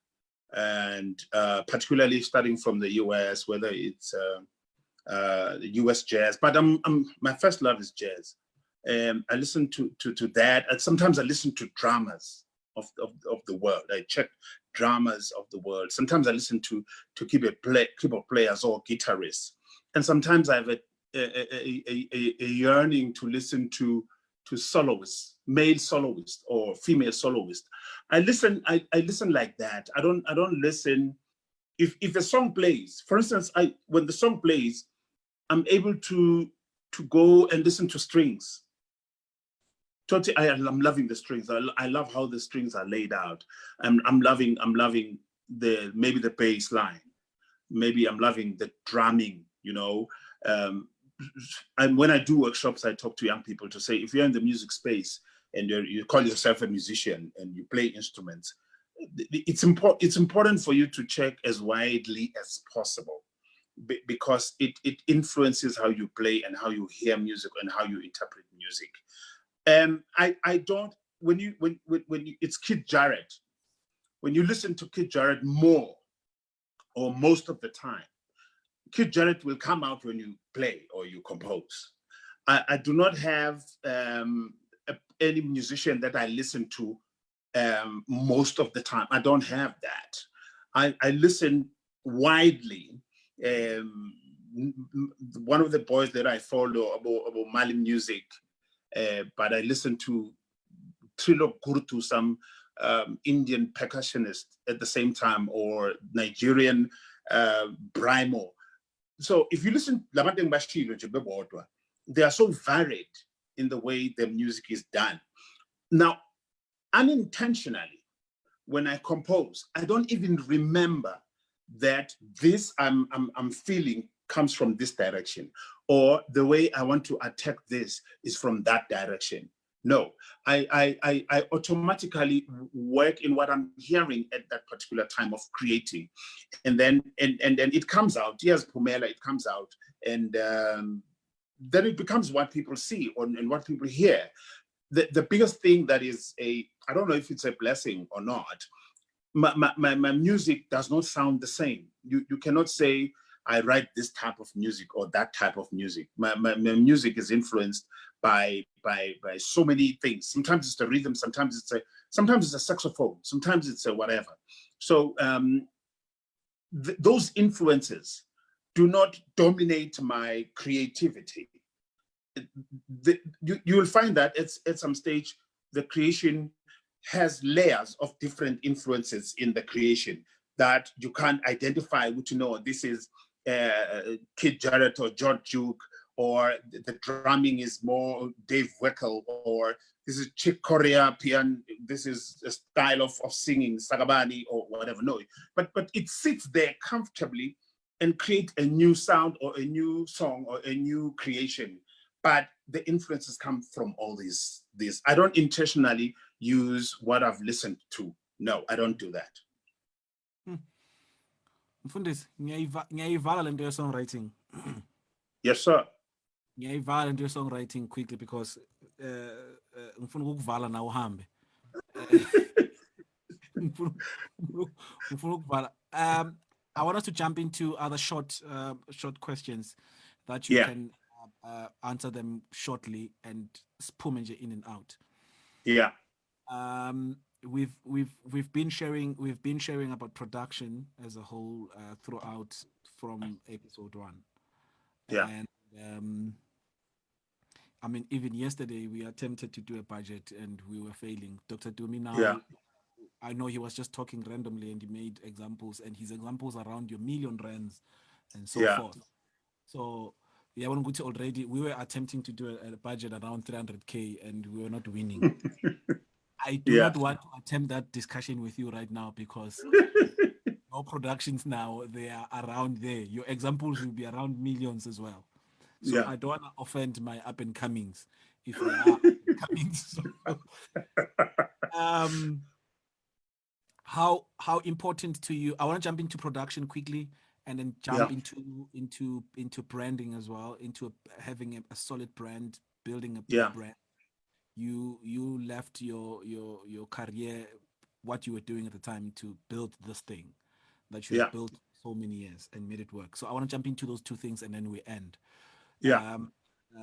and particularly starting from the US, whether it's US jazz. But my first love is jazz. I listen to that, and sometimes I listen to dramas of the world. I check dramas of the world. Sometimes I listen to keyboard players or guitarists, and sometimes I have a yearning to listen to soloists, male soloists or female soloists. I listen like that. I don't listen if a song plays. For instance, when the song plays, I'm able to go and listen to strings. Totally, I'm loving the strings. I love how the strings are laid out. I'm loving maybe the bass line. Maybe I'm loving the drumming, you know. And when I do workshops, I talk to young people to say, if you're in the music space and you call yourself a musician and you play instruments, it's important for you to check as widely as possible, because it influences how you play and how you hear music and how you interpret music. I don't, when you it's Kid Jarrett, when you listen to Kid Jarrett more or most of the time, Kid Jarrett will come out when you play or you compose. I do not have any musician that I listen to most of the time. I don't have that. I listen widely. One of the boys that I follow about Mali music, but I listen to Trilo Kurtu, some Indian percussionist at the same time, or Nigerian Brimo. So if you listen, they are so varied in the way the music is done. Now, unintentionally, when I compose, I don't even remember that this I'm feeling comes from this direction, or the way I want to attack this is from that direction. No, I automatically work in what I'm hearing at that particular time of creating, and then it comes out. Yes, Pumela, it comes out, and then it becomes what people see and what people hear. The biggest thing that is I don't know if it's a blessing or not. My music does not sound the same. You cannot say I write this type of music or that type of music. My music is influenced by so many things. Sometimes it's the rhythm, sometimes it's a saxophone, sometimes it's a whatever. So those influences do not dominate my creativity. You will find that at some stage the creation has layers of different influences in the creation that you can't identify, which, you know, this is Kid Jarrett or George Duke, or the drumming is more Dave Weckl, or this is Chick Corea piano, this is a style of singing, Sagabani or whatever. No, but it sits there comfortably and create a new sound or a new song or a new creation. But the influences come from all these. I don't intentionally use what I've listened to. No, I don't do that. Mfundisi, ngiyayivala le nto songwriting. Yes, sir. Ngiyayivala into songwriting quickly because ngifuna ukukuvala na uhambe. Ngifuna ukuvala. I want us to jump into other short questions that you can answer them shortly and spoon in and out. Yeah. We've been sharing about production as a whole throughout from episode 1. Yeah. And I mean, even yesterday we attempted to do a budget and we were failing. Dr. Tumi now, yeah. I know he was just talking randomly and he made examples, and his examples around your million rands and so forth. So yeah, already we were attempting to do a budget around 300K and we were not winning. I do not want to attempt that discussion with you right now because your productions now, they are around there. Your examples will be around millions as well. So I don't want to offend my up and comings if they are comings. How important to you? I want to jump into production quickly and then jump into branding as well, into having a solid brand, building a brand. You left your career, what you were doing at the time, to build this thing that you have built so many years and made it work. So I want to jump into those two things and then we end.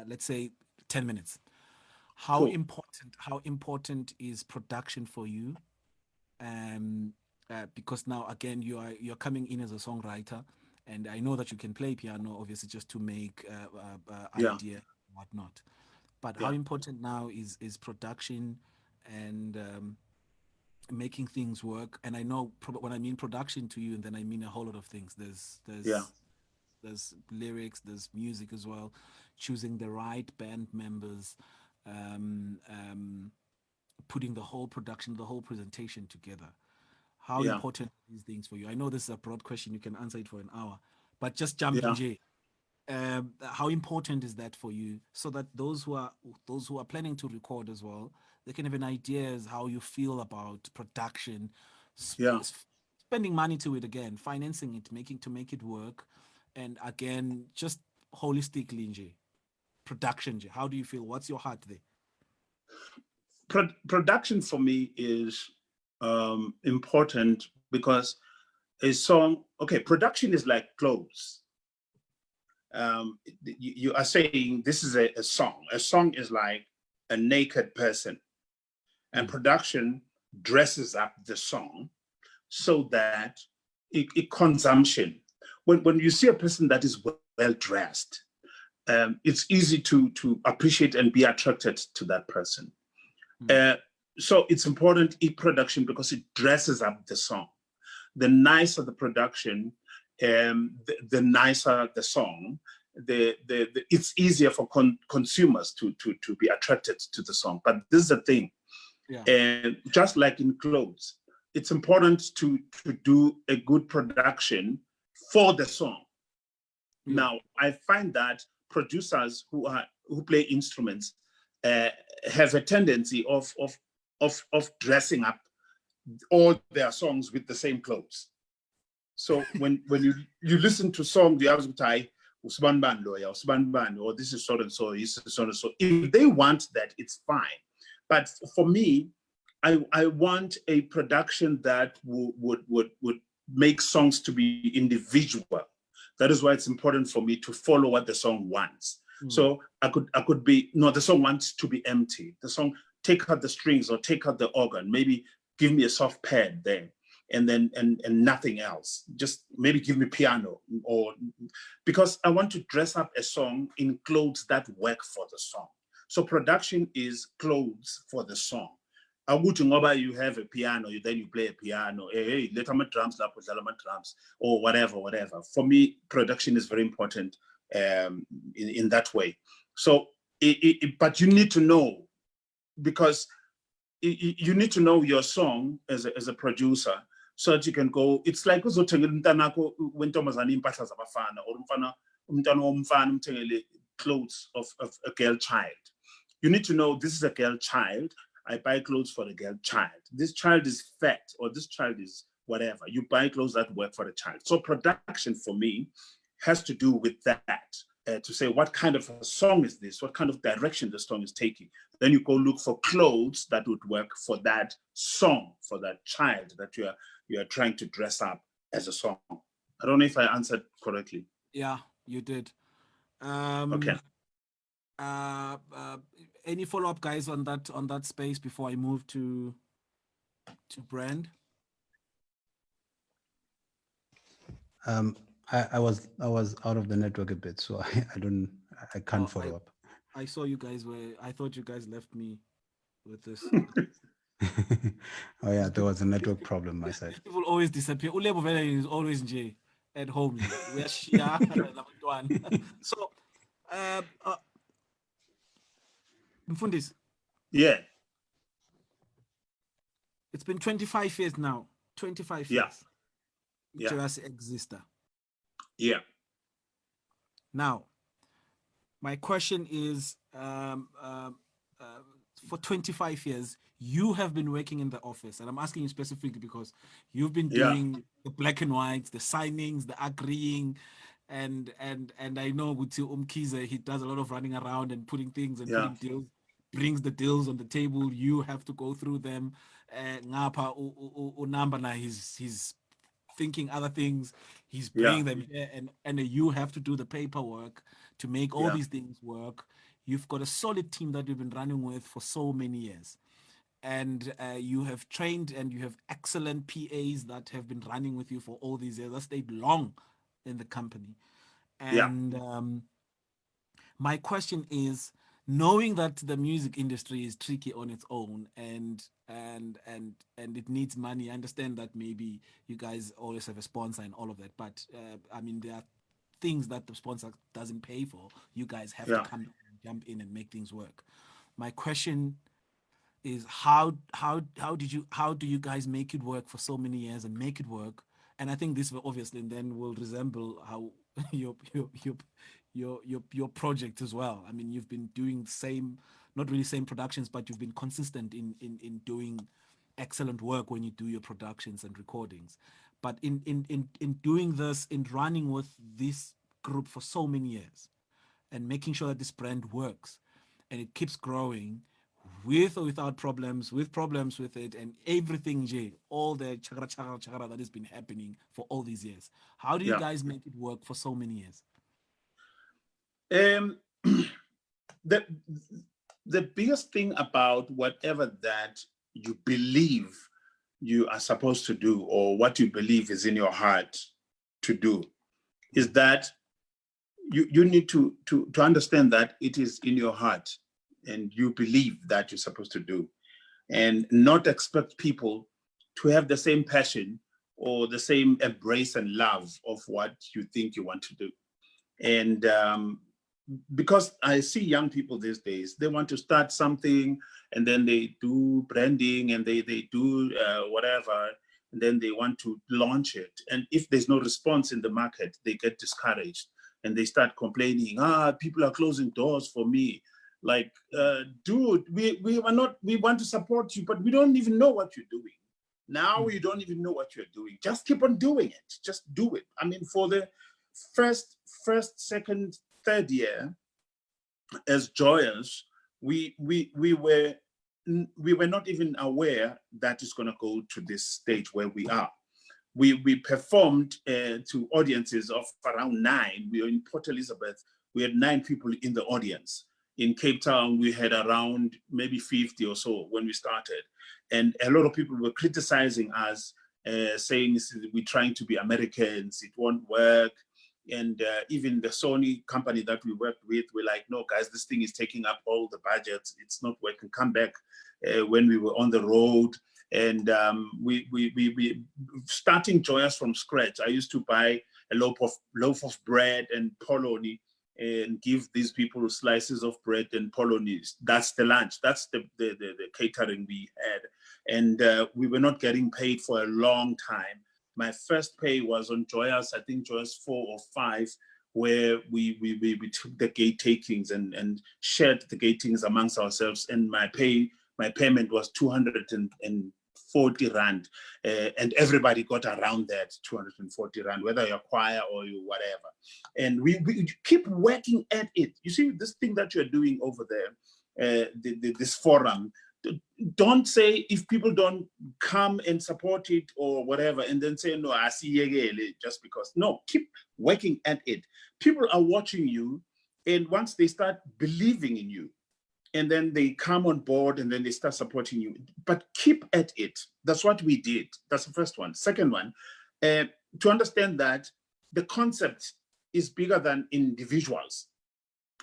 Let's say 10 minutes. How important is production for you? Because now again you're coming in as a songwriter and I know that you can play piano, obviously, just to make Yeah. idea and whatnot. But Yeah. how important now is production and making things work. And I know when I mean production to you, and then I mean a whole lot of things. Yeah. There's lyrics, there's music as well, choosing the right band members, um, um, putting the whole production, the whole presentation together. How Yeah. important are these things for you? I know this is a broad question. You can answer it for an hour, but just jump in, Yeah. Jay. How important is that for you, so that those who are planning to record as well, they can have an idea as how you feel about production, Yeah. spending money to it, again, financing it, make it work, and again, just holistically, Nje, production, Nje, how do you feel? What's your heart there? Production for me is important because a song, okay, production is like clothes. You are saying this is a song. A song is like a naked person, and production dresses up the song so that it consumption. When you see a person that is well dressed, it's easy to appreciate and be attracted to that person. So it's important in production because it dresses up the song. The nicer the production, the nicer the song. It's easier for consumers to be attracted to the song. But this is the thing, and just like in clothes, it's important to do a good production for the song. Now, I find that producers who play instruments have a tendency of dressing up all their songs with the same clothes. So when you listen to songs, you have to tie Usman Ban lawyer, Usman Ban, or this is so and so, this is so and so. If they want that, it's fine. But for me, I want a production that would make songs to be individual. That is why it's important for me to follow what the song wants. So I could be, no, the song wants to be empty. The song, take out the strings or take out the organ, maybe give me a soft pad there, and then and nothing else. Just maybe give me piano, or because I want to dress up a song in clothes that work for the song. So production is clothes for the song. You have a piano, then you play a piano. Hey, let me drums, drums, or whatever. For me, production is very important in that way. So, but you need to know, because you need to know your song as a producer, so that you can go. It's like clothes of a girl child. You need to know, this is a girl child. I buy clothes for the girl child. This child is fat, or this child is whatever. You buy clothes that work for the child. So production for me has to do with that. To say, what kind of a song is this? What kind of direction the song is taking? Then you go look for clothes that would work for that song, for that child that you are trying to dress up as a song. I don't know if I answered correctly. Yeah, you did. Okay. Any follow-up, guys, on that space before I move to Brand? I was out of the network a bit, so I can't follow up. I saw you guys I thought you guys left me with this. Oh yeah, there was a network problem my side. People always disappear. Ulebo Vele is always Nje at home. We are Shia. So, Mfundis, Yeah. it's been 25 years now. 25 Yeah. years. Yeah. Just exister. Yeah. Now, my question is, for 25 years, you have been working in the office, and I'm asking you specifically because you've been doing the black and whites, the signings, the agreeing, and I know with Umkize, he does a lot of running around and putting things and putting deals, brings the deals on the table. You have to go through them. Ngapa Unambana, he's thinking other things. He's bringing them here, and you have to do the paperwork to make all these things work. You've got a solid team that you've been running with for so many years, and you have trained and you have excellent PAs that have been running with you for all these years. That stayed long in the company. Yeah. And my question is, knowing that the music industry is tricky on its own and it needs money, I understand that maybe you guys always have a sponsor and all of that, but I mean, there are things that the sponsor doesn't pay for. You guys have to Yeah. come and jump in and make things work. My question is, how do you guys make it work for so many years and make it work? And I think this will obviously then will resemble how your project as well. I mean, you've been doing same, not really same productions, but you've been consistent in doing excellent work when you do your productions and recordings. But in doing this, in running with this group for so many years and making sure that this brand works and it keeps growing with or without problems, with problems with it, and everything, Jay, all the chakra that has been happening for all these years. How do you Yeah. guys make it work for so many years? The biggest thing about whatever that you believe you are supposed to do, or what you believe is in your heart to do, is that you need to understand that it is in your heart and you believe that you're supposed to do, and not expect people to have the same passion or the same embrace and love of what you think you want to do. And because I see young people these days, they want to start something and then they do branding and they do whatever, and then they want to launch it. And if there's no response in the market, they get discouraged and they start complaining, people are closing doors for me. Like, dude, we want to support you, but we don't even know what you're doing. Now you don't even know what you're doing. Just keep on doing it. Just do it. I mean, for the first, second, third year, as Joyous, we were not even aware that it's going to go to this stage where we are. We performed to audiences of around 9. We were in Port Elizabeth. We had 9 people in the audience. In Cape Town, we had around maybe 50 or so when we started. And a lot of people were criticizing us, saying we're trying to be Americans, it won't work. And even the Sony company that we worked with, we're like, no, guys, this thing is taking up all the budgets. It's not working. Come back when we were on the road. And we starting Joyous from scratch. I used to buy a loaf of bread and polony and give these people slices of bread and polony. That's the lunch. That's the catering we had. And we were not getting paid for a long time. My first pay was on Joyous, I think Joyous 4 or 5, where we took the gate takings and shared the gate takings amongst ourselves. And my payment was 240 Rand. And everybody got around that 240 Rand, whether you're choir or you whatever. And we keep working at it. You see, this thing that you're doing over there, this forum, don't say if people don't come and support it or whatever, and then say, no, I see just because. No, keep working at it. People are watching you, and once they start believing in you, and then they come on board and then they start supporting you. But keep at it. That's what we did. That's the first one. Second one, to understand that the concept is bigger than individuals,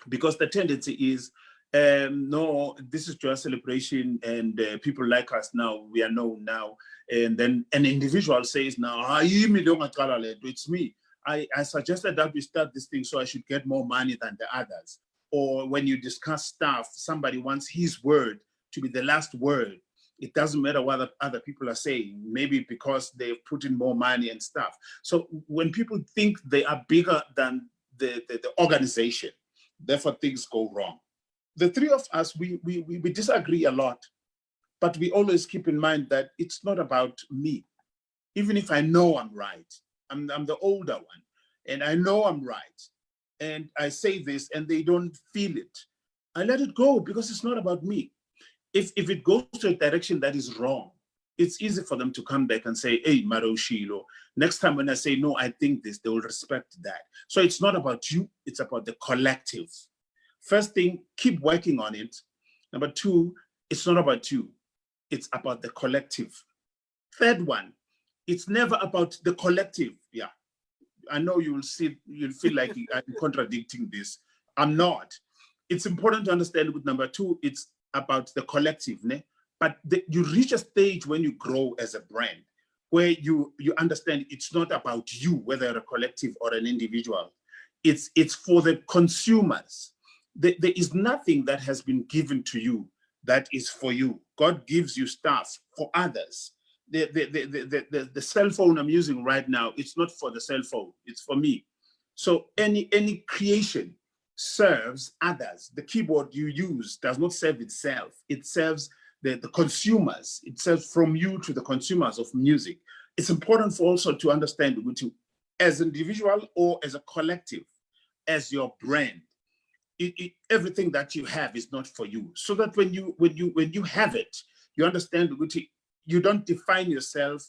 because the tendency is, no, this is just celebration and people like us now, we are known now. And then an individual says now, it's me. I suggested that we start this thing so I should get more money than the others. Or when you discuss stuff, somebody wants his word to be the last word. It doesn't matter what other people are saying, maybe because they've put in more money and stuff. So when people think they are bigger than the organization, therefore things go wrong. The three of us, we disagree a lot, but we always keep in mind that it's not about me. Even if I know I'm right, I'm the older one, and I know I'm right, and I say this and they don't feel it, I let it go because it's not about me. If it goes to a direction that is wrong, it's easy for them to come back and say, hey, Maro Shilo, next time when I say, no, I think this, they will respect that. So it's not about you, it's about the collective. First thing, keep working on it. Number 2, it's not about you, it's about the collective. Third one, it's never about the collective. Yeah, I know you'll feel like I'm contradicting this. I'm not. It's important to understand with number two, it's about the collective, né? But you reach a stage when you grow as a brand where you understand it's not about you, whether a collective or an individual. It's for the consumers. There is nothing that has been given to you that is for you. God gives you stuff for others. The cell phone I'm using right now, it's not for the cell phone, it's for me. So any creation serves others. The keyboard you use does not serve itself. It serves the consumers. It serves from you to the consumers of music. It's important for also to understand which as an individual or as a collective, as your brand, everything that you have is not for you. So that when you have it, you understand which you don't define yourself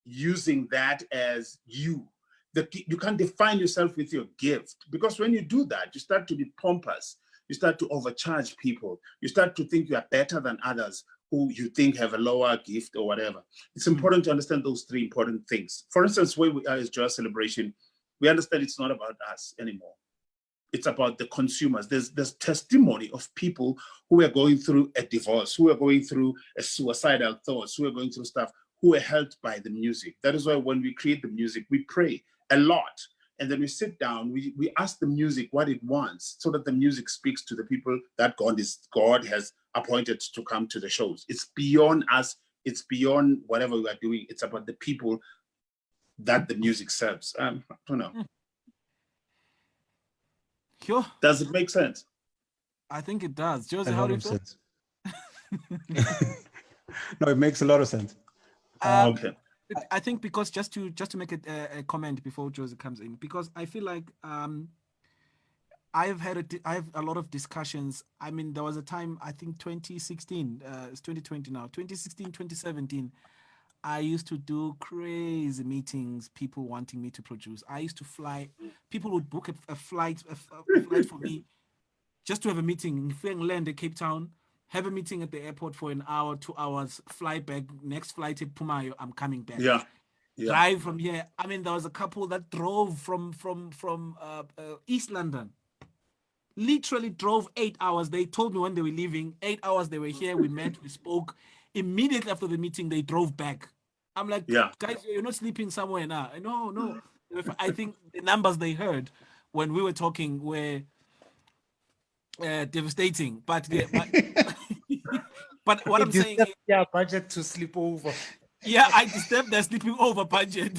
using that as you. You can't define yourself with your gift, because when you do that, you start to be pompous. You start to overcharge people. You start to think you are better than others who you think have a lower gift or whatever. It's important to understand those three important things. For instance, where we are as Joy Celebration, we understand it's not about us anymore. It's about the consumers. There's testimony of people who are going through a divorce, who are going through a suicidal thoughts, who are going through stuff, who are helped by the music. That is why when we create the music, we pray a lot. And then we sit down, we ask the music what it wants, so that the music speaks to the people that God has appointed to come to the shows. It's beyond us. It's beyond whatever we are doing. It's about the people that the music serves. I don't know. Sure. Does it make sense? I think it does. Josie, A how lot do you of feel? sense. No, it makes a lot of sense. Okay. I think because just to make a comment before Josie comes in, because I feel like I have a lot of discussions. I mean, there was a time, I think 2016, it's 2020 now, 2016, 2017, I used to do crazy meetings, people wanting me to produce. I used to fly, people would book a flight for me just to have a meeting in land in Cape Town, have a meeting at the airport for an hour, 2 hours, fly back, next flight to Pumayo, I'm coming back. Yeah. Drive from here. I mean, there was a couple that drove from East London. Literally drove 8 hours. They told me when they were leaving, 8 hours they were here, we met, we spoke. Immediately after the meeting, they drove back. I'm like, guys, you're not sleeping somewhere now. No. I think the numbers they heard when we were talking were devastating. But but what I'm saying is, yeah, budget to sleep over. yeah, I disturbed their sleeping over budget.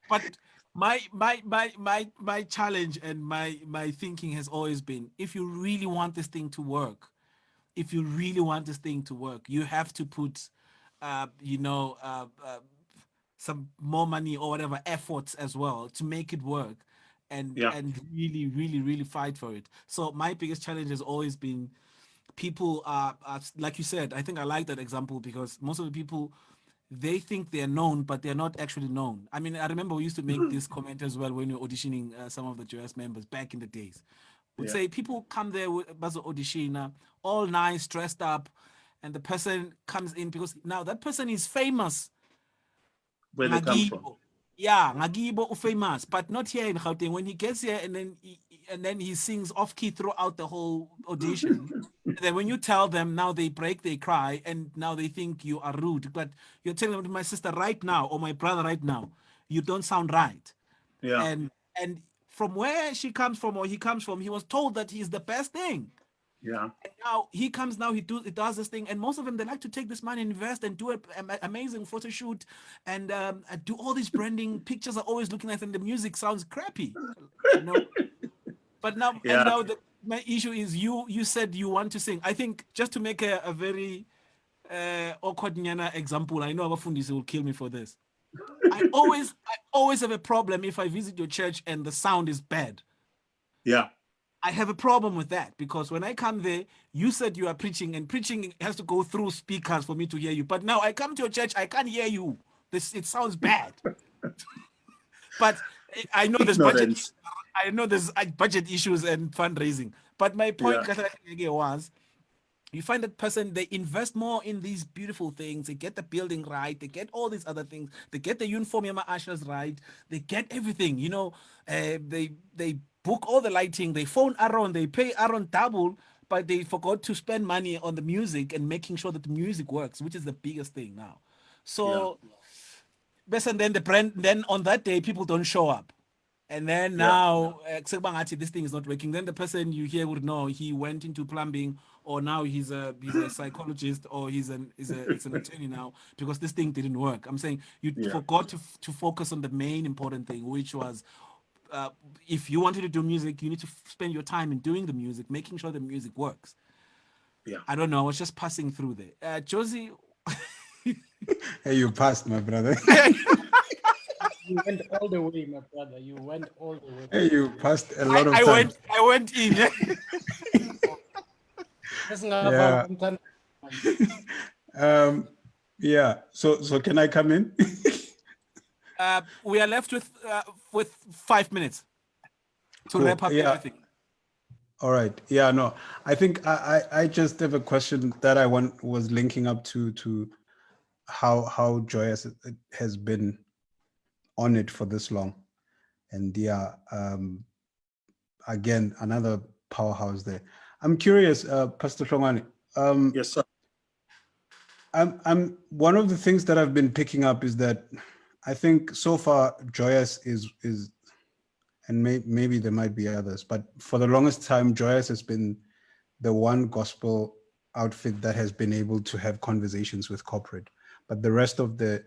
But my challenge and my thinking has always been, if you really want this thing to work, you have to put some more money or whatever efforts as well to make it work, and really fight for it. So my biggest challenge has always been, people are like you said, I think I like that example, because most of the people, they think they're known, but they're not actually known. I mean, I remember we used to make this comment as well when we were auditioning some of the JS members back in the days. Would say people come there with a audition, all nice, dressed up, and the person comes in because now that person is famous. Where they come from. Yeah, Ngagibo famous, but not here in Gauteng. When he gets here and then he sings off key throughout the whole audition. And then when you tell them, now they break, they cry, and now they think you are rude. But you're telling them, to my sister right now or my brother right now, you don't sound right. Yeah. And from where she comes from or he comes from, he was told that he's the best thing. Yeah. And now he comes, now he does this thing, and most of them, they like to take this money, invest, and do an amazing photo shoot, and do all these branding. Pictures are always looking nice, and the music sounds crappy, But now, and now my issue is, you said you want to sing. I think, just to make a very awkward example, I know our fundis will kill me for this. I always have a problem if I visit your church and the sound is bad. Yeah. I have a problem with that, because when I come there, you said you are preaching, and preaching has to go through speakers for me to hear you. But now I come to your church, I can't hear you. It sounds bad. But I know there's budget. I know there's budget issues and fundraising. But my point was, you find that person, they invest more in these beautiful things. They get the building right. They get all these other things. They get the uniform Yama ushers right. They get everything, you know. They book all the lighting. They phone Aaron. They pay Aaron double, but they forgot to spend money on the music and making sure that the music works, which is the biggest thing now. Yeah. So, best, and then the brand, then on that day, people don't show up. And then Yeah. now, this thing is not working. Then the person you hear would know he went into plumbing, or now he's a psychologist, or he's an attorney now because this thing didn't work. I'm saying you Yeah. forgot to focus on the main important thing, which was if you wanted to do music, you need to spend your time in doing the music, making sure the music works. Yeah. I don't know. I was just passing through there. Josie. Hey, you passed, my brother. You went all the way, my brother. You went all the way. Hey, you passed a lot of I times. went in. Yeah. Yeah. So can I come in? We are left with 5 minutes to wrap up everything. All right. Yeah, no. I think I just have a question that I was linking up to how joyous it has been on it for this long. And yeah, again, another powerhouse there. I'm curious, Pastor Hlongwane. Yes, sir. I'm one of the things that I've been picking up is that I think so far Joyous is and maybe there might be others, but for the longest time, Joyous has been the one gospel outfit that has been able to have conversations with corporate. But the rest of the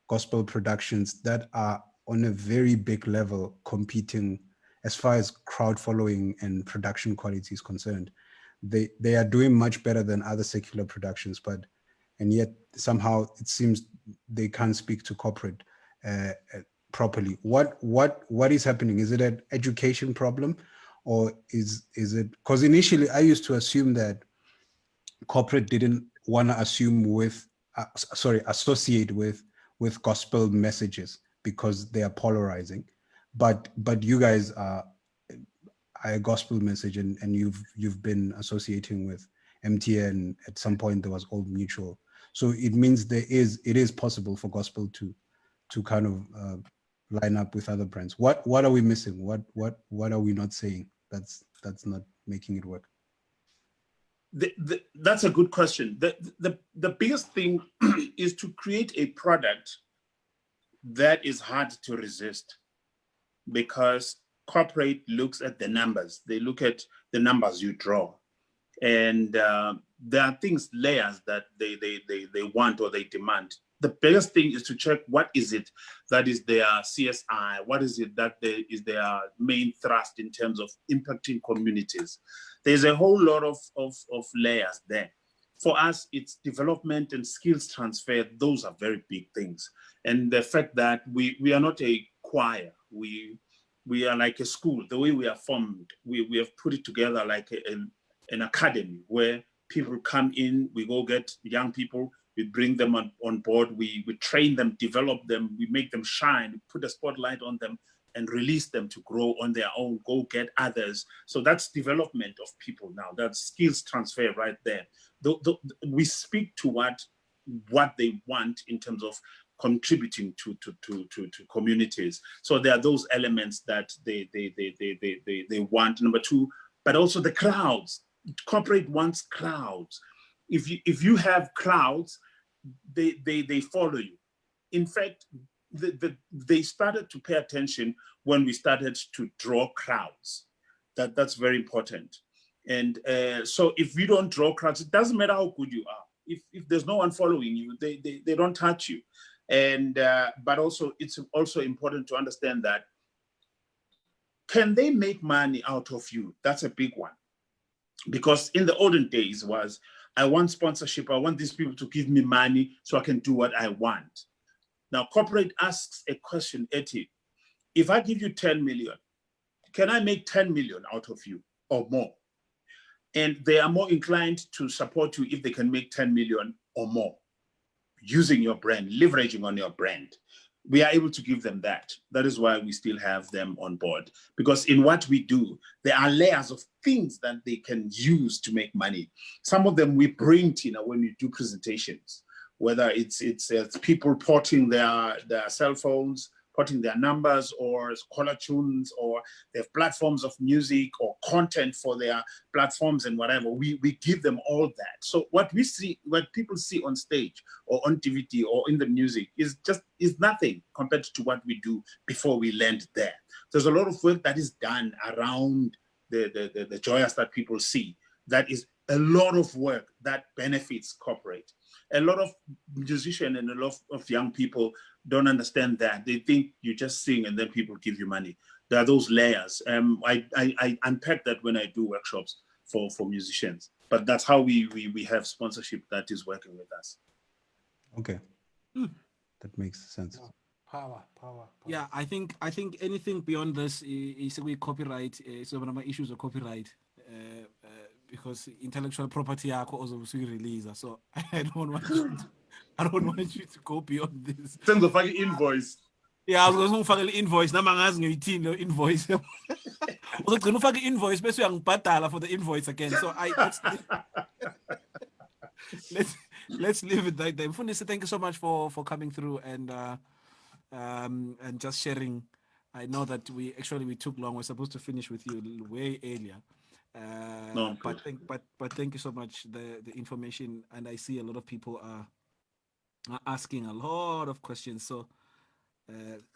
gospel productions that are on a very big level competing as far as crowd following and production quality is concerned, they are doing much better than other secular productions, and yet somehow it seems they can't speak to corporate properly. What is happening? Is it an education problem, or is it because initially I used to assume that corporate didn't want to associate with gospel messages because they are polarizing, but you guys are a gospel message, and you've been associating with MTN. At some point there was Old Mutual, so it means it is possible for gospel to kind of line up with other brands. What are we missing? What are we not saying that's not making it work? That's a good question. The biggest thing is to create a product that is hard to resist, because corporate looks at the numbers. They look at the numbers you draw, and there are layers that they want or they demand. The biggest thing is to check what is it that is their CSI, what is it that is their main thrust in terms of impacting communities. There's a whole lot of layers there. For us, it's development and skills transfer. Those are very big things. And the fact that we are not a choir, we are like a school. The way we are formed, we have put it together like an academy where people come in, we go get young people, we bring them on board, we train them, develop them, we make them shine, we put a spotlight on them and release them to grow on their own, go get others. So that's development of people now. That's skills transfer right there. We speak to what they want in terms of contributing to communities. So there are those elements that they want. Number two, but also the crowds. Corporate wants crowds. If you have crowds, they follow you. In fact, they started to pay attention when we started to draw crowds. That's very important. And so if you don't draw crowds, it doesn't matter how good you are. If there's no one following you, they don't touch you. And but also it's also important to understand that, can they make money out of you? That's a big one. Because in the olden days was, I want sponsorship, I want these people to give me money so I can do what I want. Now corporate asks a question, Eti, if I give you 10 million, can I make 10 million out of you or more? And they are more inclined to support you if they can make 10 million or more, using your brand, leveraging on your brand. we are able to give them that. That is why we still have them on board. Because in what we do, there are layers of things that they can use to make money. Some of them we print, when we do presentations, whether it's people porting their cell phones, putting their numbers or caller tunes, or they have platforms of music or content for their platforms and whatever. We give them all that. So what people see on stage or on DVD or in the music is nothing compared to what we do before we land there. There's a lot of work that is done around the joyous that people see. That is a lot of work that benefits corporate. A lot of musicians and a lot of young people don't understand that. They think you just sing and then people give you money. There are those layers. I unpack that when I do workshops for musicians. But that's how we have sponsorship that is working with us. Okay. That makes sense. Power. Yeah, I think anything beyond this is we copyright. So one of my issues of copyright, because intellectual property are also release. So I don't want you to go beyond this. Send the fucking invoice. Yeah, I was going to file invoice. Now I'm asking you invoice. I was going to file invoice, but I'm battle for the invoice again. So let's leave it like that. Mfundisi, thank you so much for coming through and just sharing. I know that we took long. We're supposed to finish with you way earlier. No, but thank you so much. The information, and I see a lot of people are asking a lot of questions. So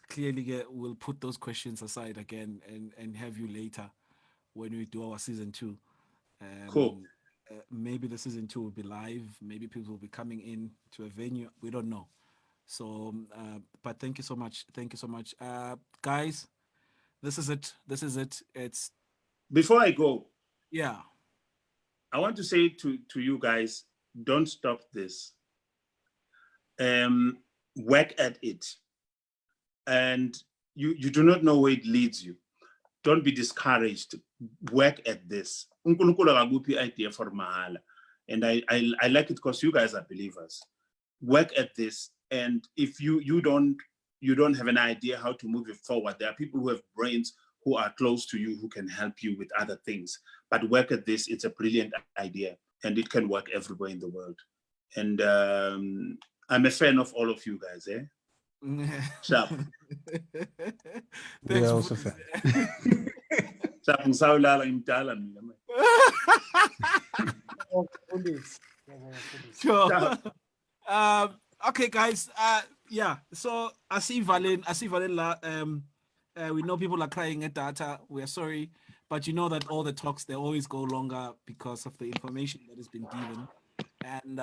clearly, we'll put those questions aside again and have you later when we do our season 2. Cool. Maybe the season 2 will be live. Maybe people will be coming in to a venue. We don't know. So, but thank you so much. Guys. This is it. It's before I go. Yeah. I want to say to you guys, don't stop this. Work at it. And you do not know where it leads you. Don't be discouraged. Work at this. Idea for mahala. And I like it because you guys are believers. Work at this. And if you don't have an idea how to move it forward, there are people who have brains who are close to you who can help you with other things. But work at this. It's a brilliant idea and it can work everywhere in the world. And I'm a fan of all of you guys. Sharp. We're also fan. Sure. Okay, guys. Yeah. So I see Valen. We know people are crying at data. We are sorry, but you know that all the talks they always go longer because of the information that has been given. And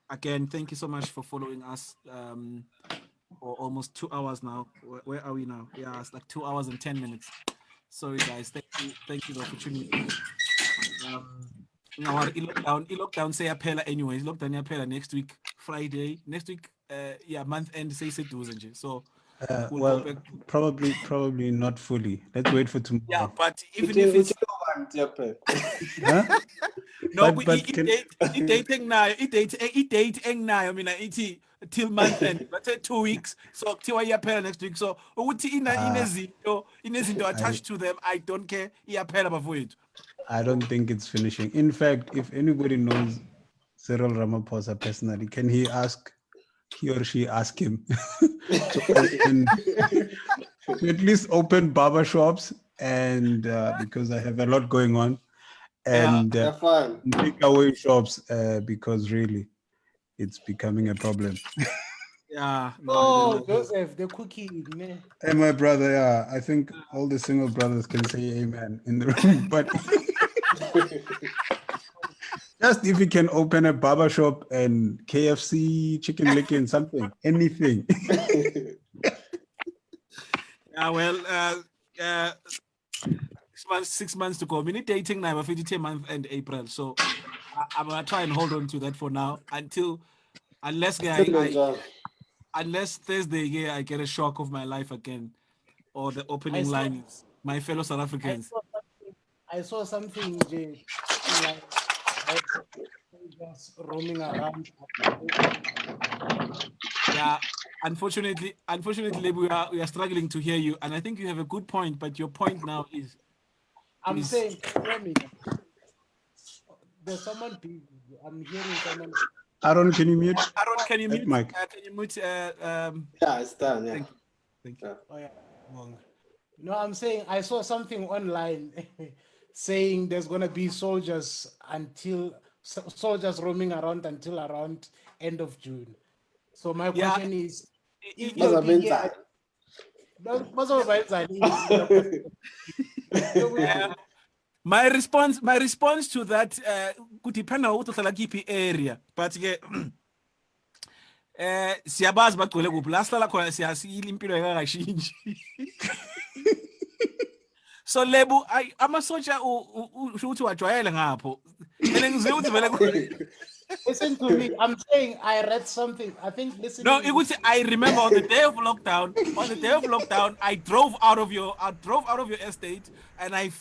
again, thank you so much for following us for almost 2 hours now. Where are we now? Yeah, it's like 2 hours and 10 minutes. Sorry, guys. Thank you for tuning in. Now, lockdown say apela anyways. Lockdown apela next week, Friday. Next week, month end say so. We'll probably not fully. Let's wait for tomorrow. Yeah, but even if it's no, it dating now. I mean, it till month end. Let's say 2 weeks. So till apela next week. So inezinto attached to them. I don't care. Apela before it. I don't think it's finishing. In fact, if anybody knows Cyril Ramaphosa personally, can he or she ask him to at least open barbershops and because I have a lot going on, and takeaway shops because really it's becoming a problem. Yeah. Joseph, the cookie. Hey, my brother, yeah, I think all the single brothers can say amen in the room, but just if you can open a barbershop and KFC, chicken licken, and something, anything. Yeah, well, 6 months to go. We need dating now, 50 month and April. So I'm gonna try and hold on to that for now unless Thursday I get a shock of my life again, or the opening line is my fellow South Africans. I saw something like just roaming around. Yeah, unfortunately, we are struggling to hear you, and I think you have a good point. But your point now is I'm saying, can you hear me? There's someone busy. I'm hearing someone. Aaron, can you mute Aaron, can you that mute? mic? Can you mute? Yeah, it's done. Yeah. Thank you. Thank you. Oh yeah, wrong. No, I'm saying I saw something online saying there's gonna be soldiers roaming around until around end of June. So my Yeah, question is, if it- you're being here, Bazabenzani. my response to that could depend on what like area, but yeah. Siyabazi bagcwele kuphi la sihlala khona siyasila impilo yakashinji. So Lebo amasotsha usho ukuthi wajwayele ngapho and ngizwe ukuthi vele listen to me. I'm saying I read something. I think listening. no ukuthi I remember on the day of lockdown I drove out of your estate and I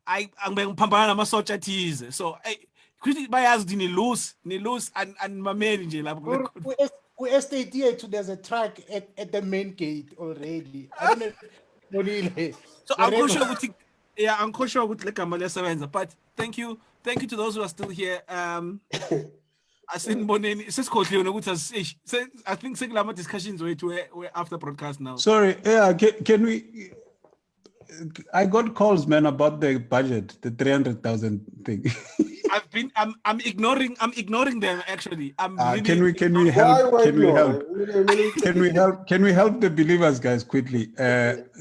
ngiphambana namasotsha thize so kuthi bayazi ni lose and mameli nje lapho Estate here too, there's a truck at the main gate already. I don't know. So I'm sure ukuthi I'm sure ukuthi legama liyasebenza but thank you to those who are still here asiniboneni sesikhohliwe nokuthi I think sekulama discussions wethu we after broadcast now. Sorry, yeah, can we? I got calls, man, about the budget, the 300,000 thing. I'm ignoring them actually. Really can we help? Why Can we no? help? Can we help the believers, guys, quickly?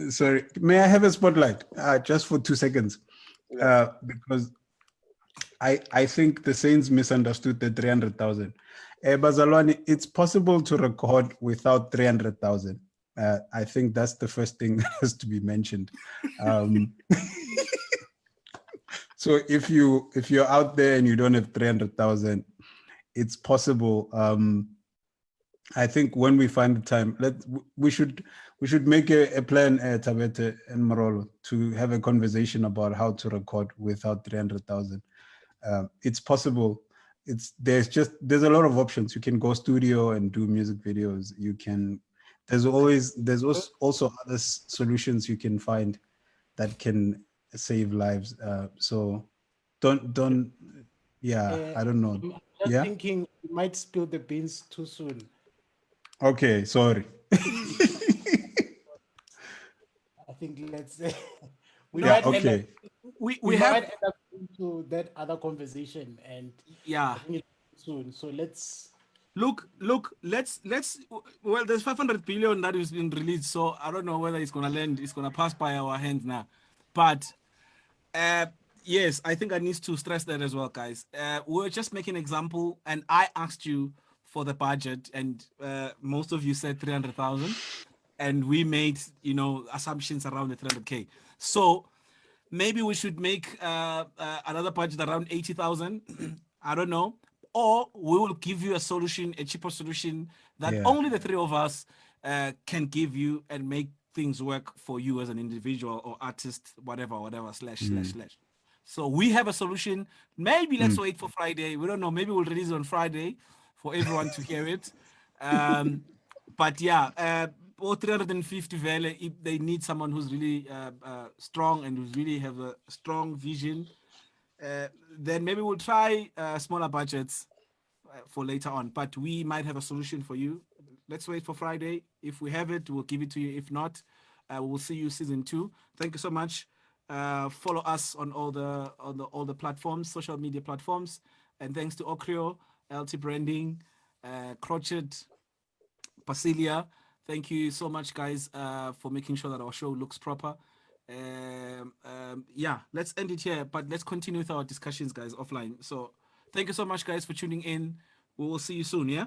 Sorry, may I have a spotlight just for 2 seconds? Because I think the Saints misunderstood the 300,000. Bazalwane, it's possible to record without 300,000. I think that's the first thing that has to be mentioned. So if you're out there and you don't have 300,000, it's possible. I think when we find the time, we should make a plan, Thabethe and Morolo, to have a conversation about how to record without 300,000. It's possible. There's a lot of options. You can go studio and do music videos. There's also other solutions you can find that can save lives. So don't I don't know. I'm just thinking you might spill the beans too soon. Okay, sorry. I think let's say we have might end up into that other conversation and yeah soon. So let's look let's well there's 500 billion that has been released, so I don't know whether it's gonna pass by our hands now, but yes, I think I need to stress that as well, guys. We're just making an example and I asked you for the budget and most of you said 300,000 and we made assumptions around the 300k, so maybe we should make another budget around 80,000. I don't know. Or we will give you a cheaper solution that only the three of us can give you and make things work for you as an individual or artist, whatever, slash. So we have a solution. Maybe let's wait for Friday. We don't know. Maybe we'll release it on Friday for everyone to hear it. But yeah, 350 Vele, if they need someone who's really strong and who's really have a strong vision, then maybe we'll try smaller budgets for later on, but we might have a solution for you. Let's wait for Friday. If we have it, we'll give it to you. If not, we'll see you season 2. Thank you so much. Follow us on all the platforms, social media platforms, and thanks to Ocrio, LT Branding, Crochet, Basilia. Thank you so much, guys, for making sure that our show looks proper. Yeah, let's end it here, but let's continue with our discussions, guys, offline. So thank you so much, guys, for tuning in. We will see you soon. Yeah.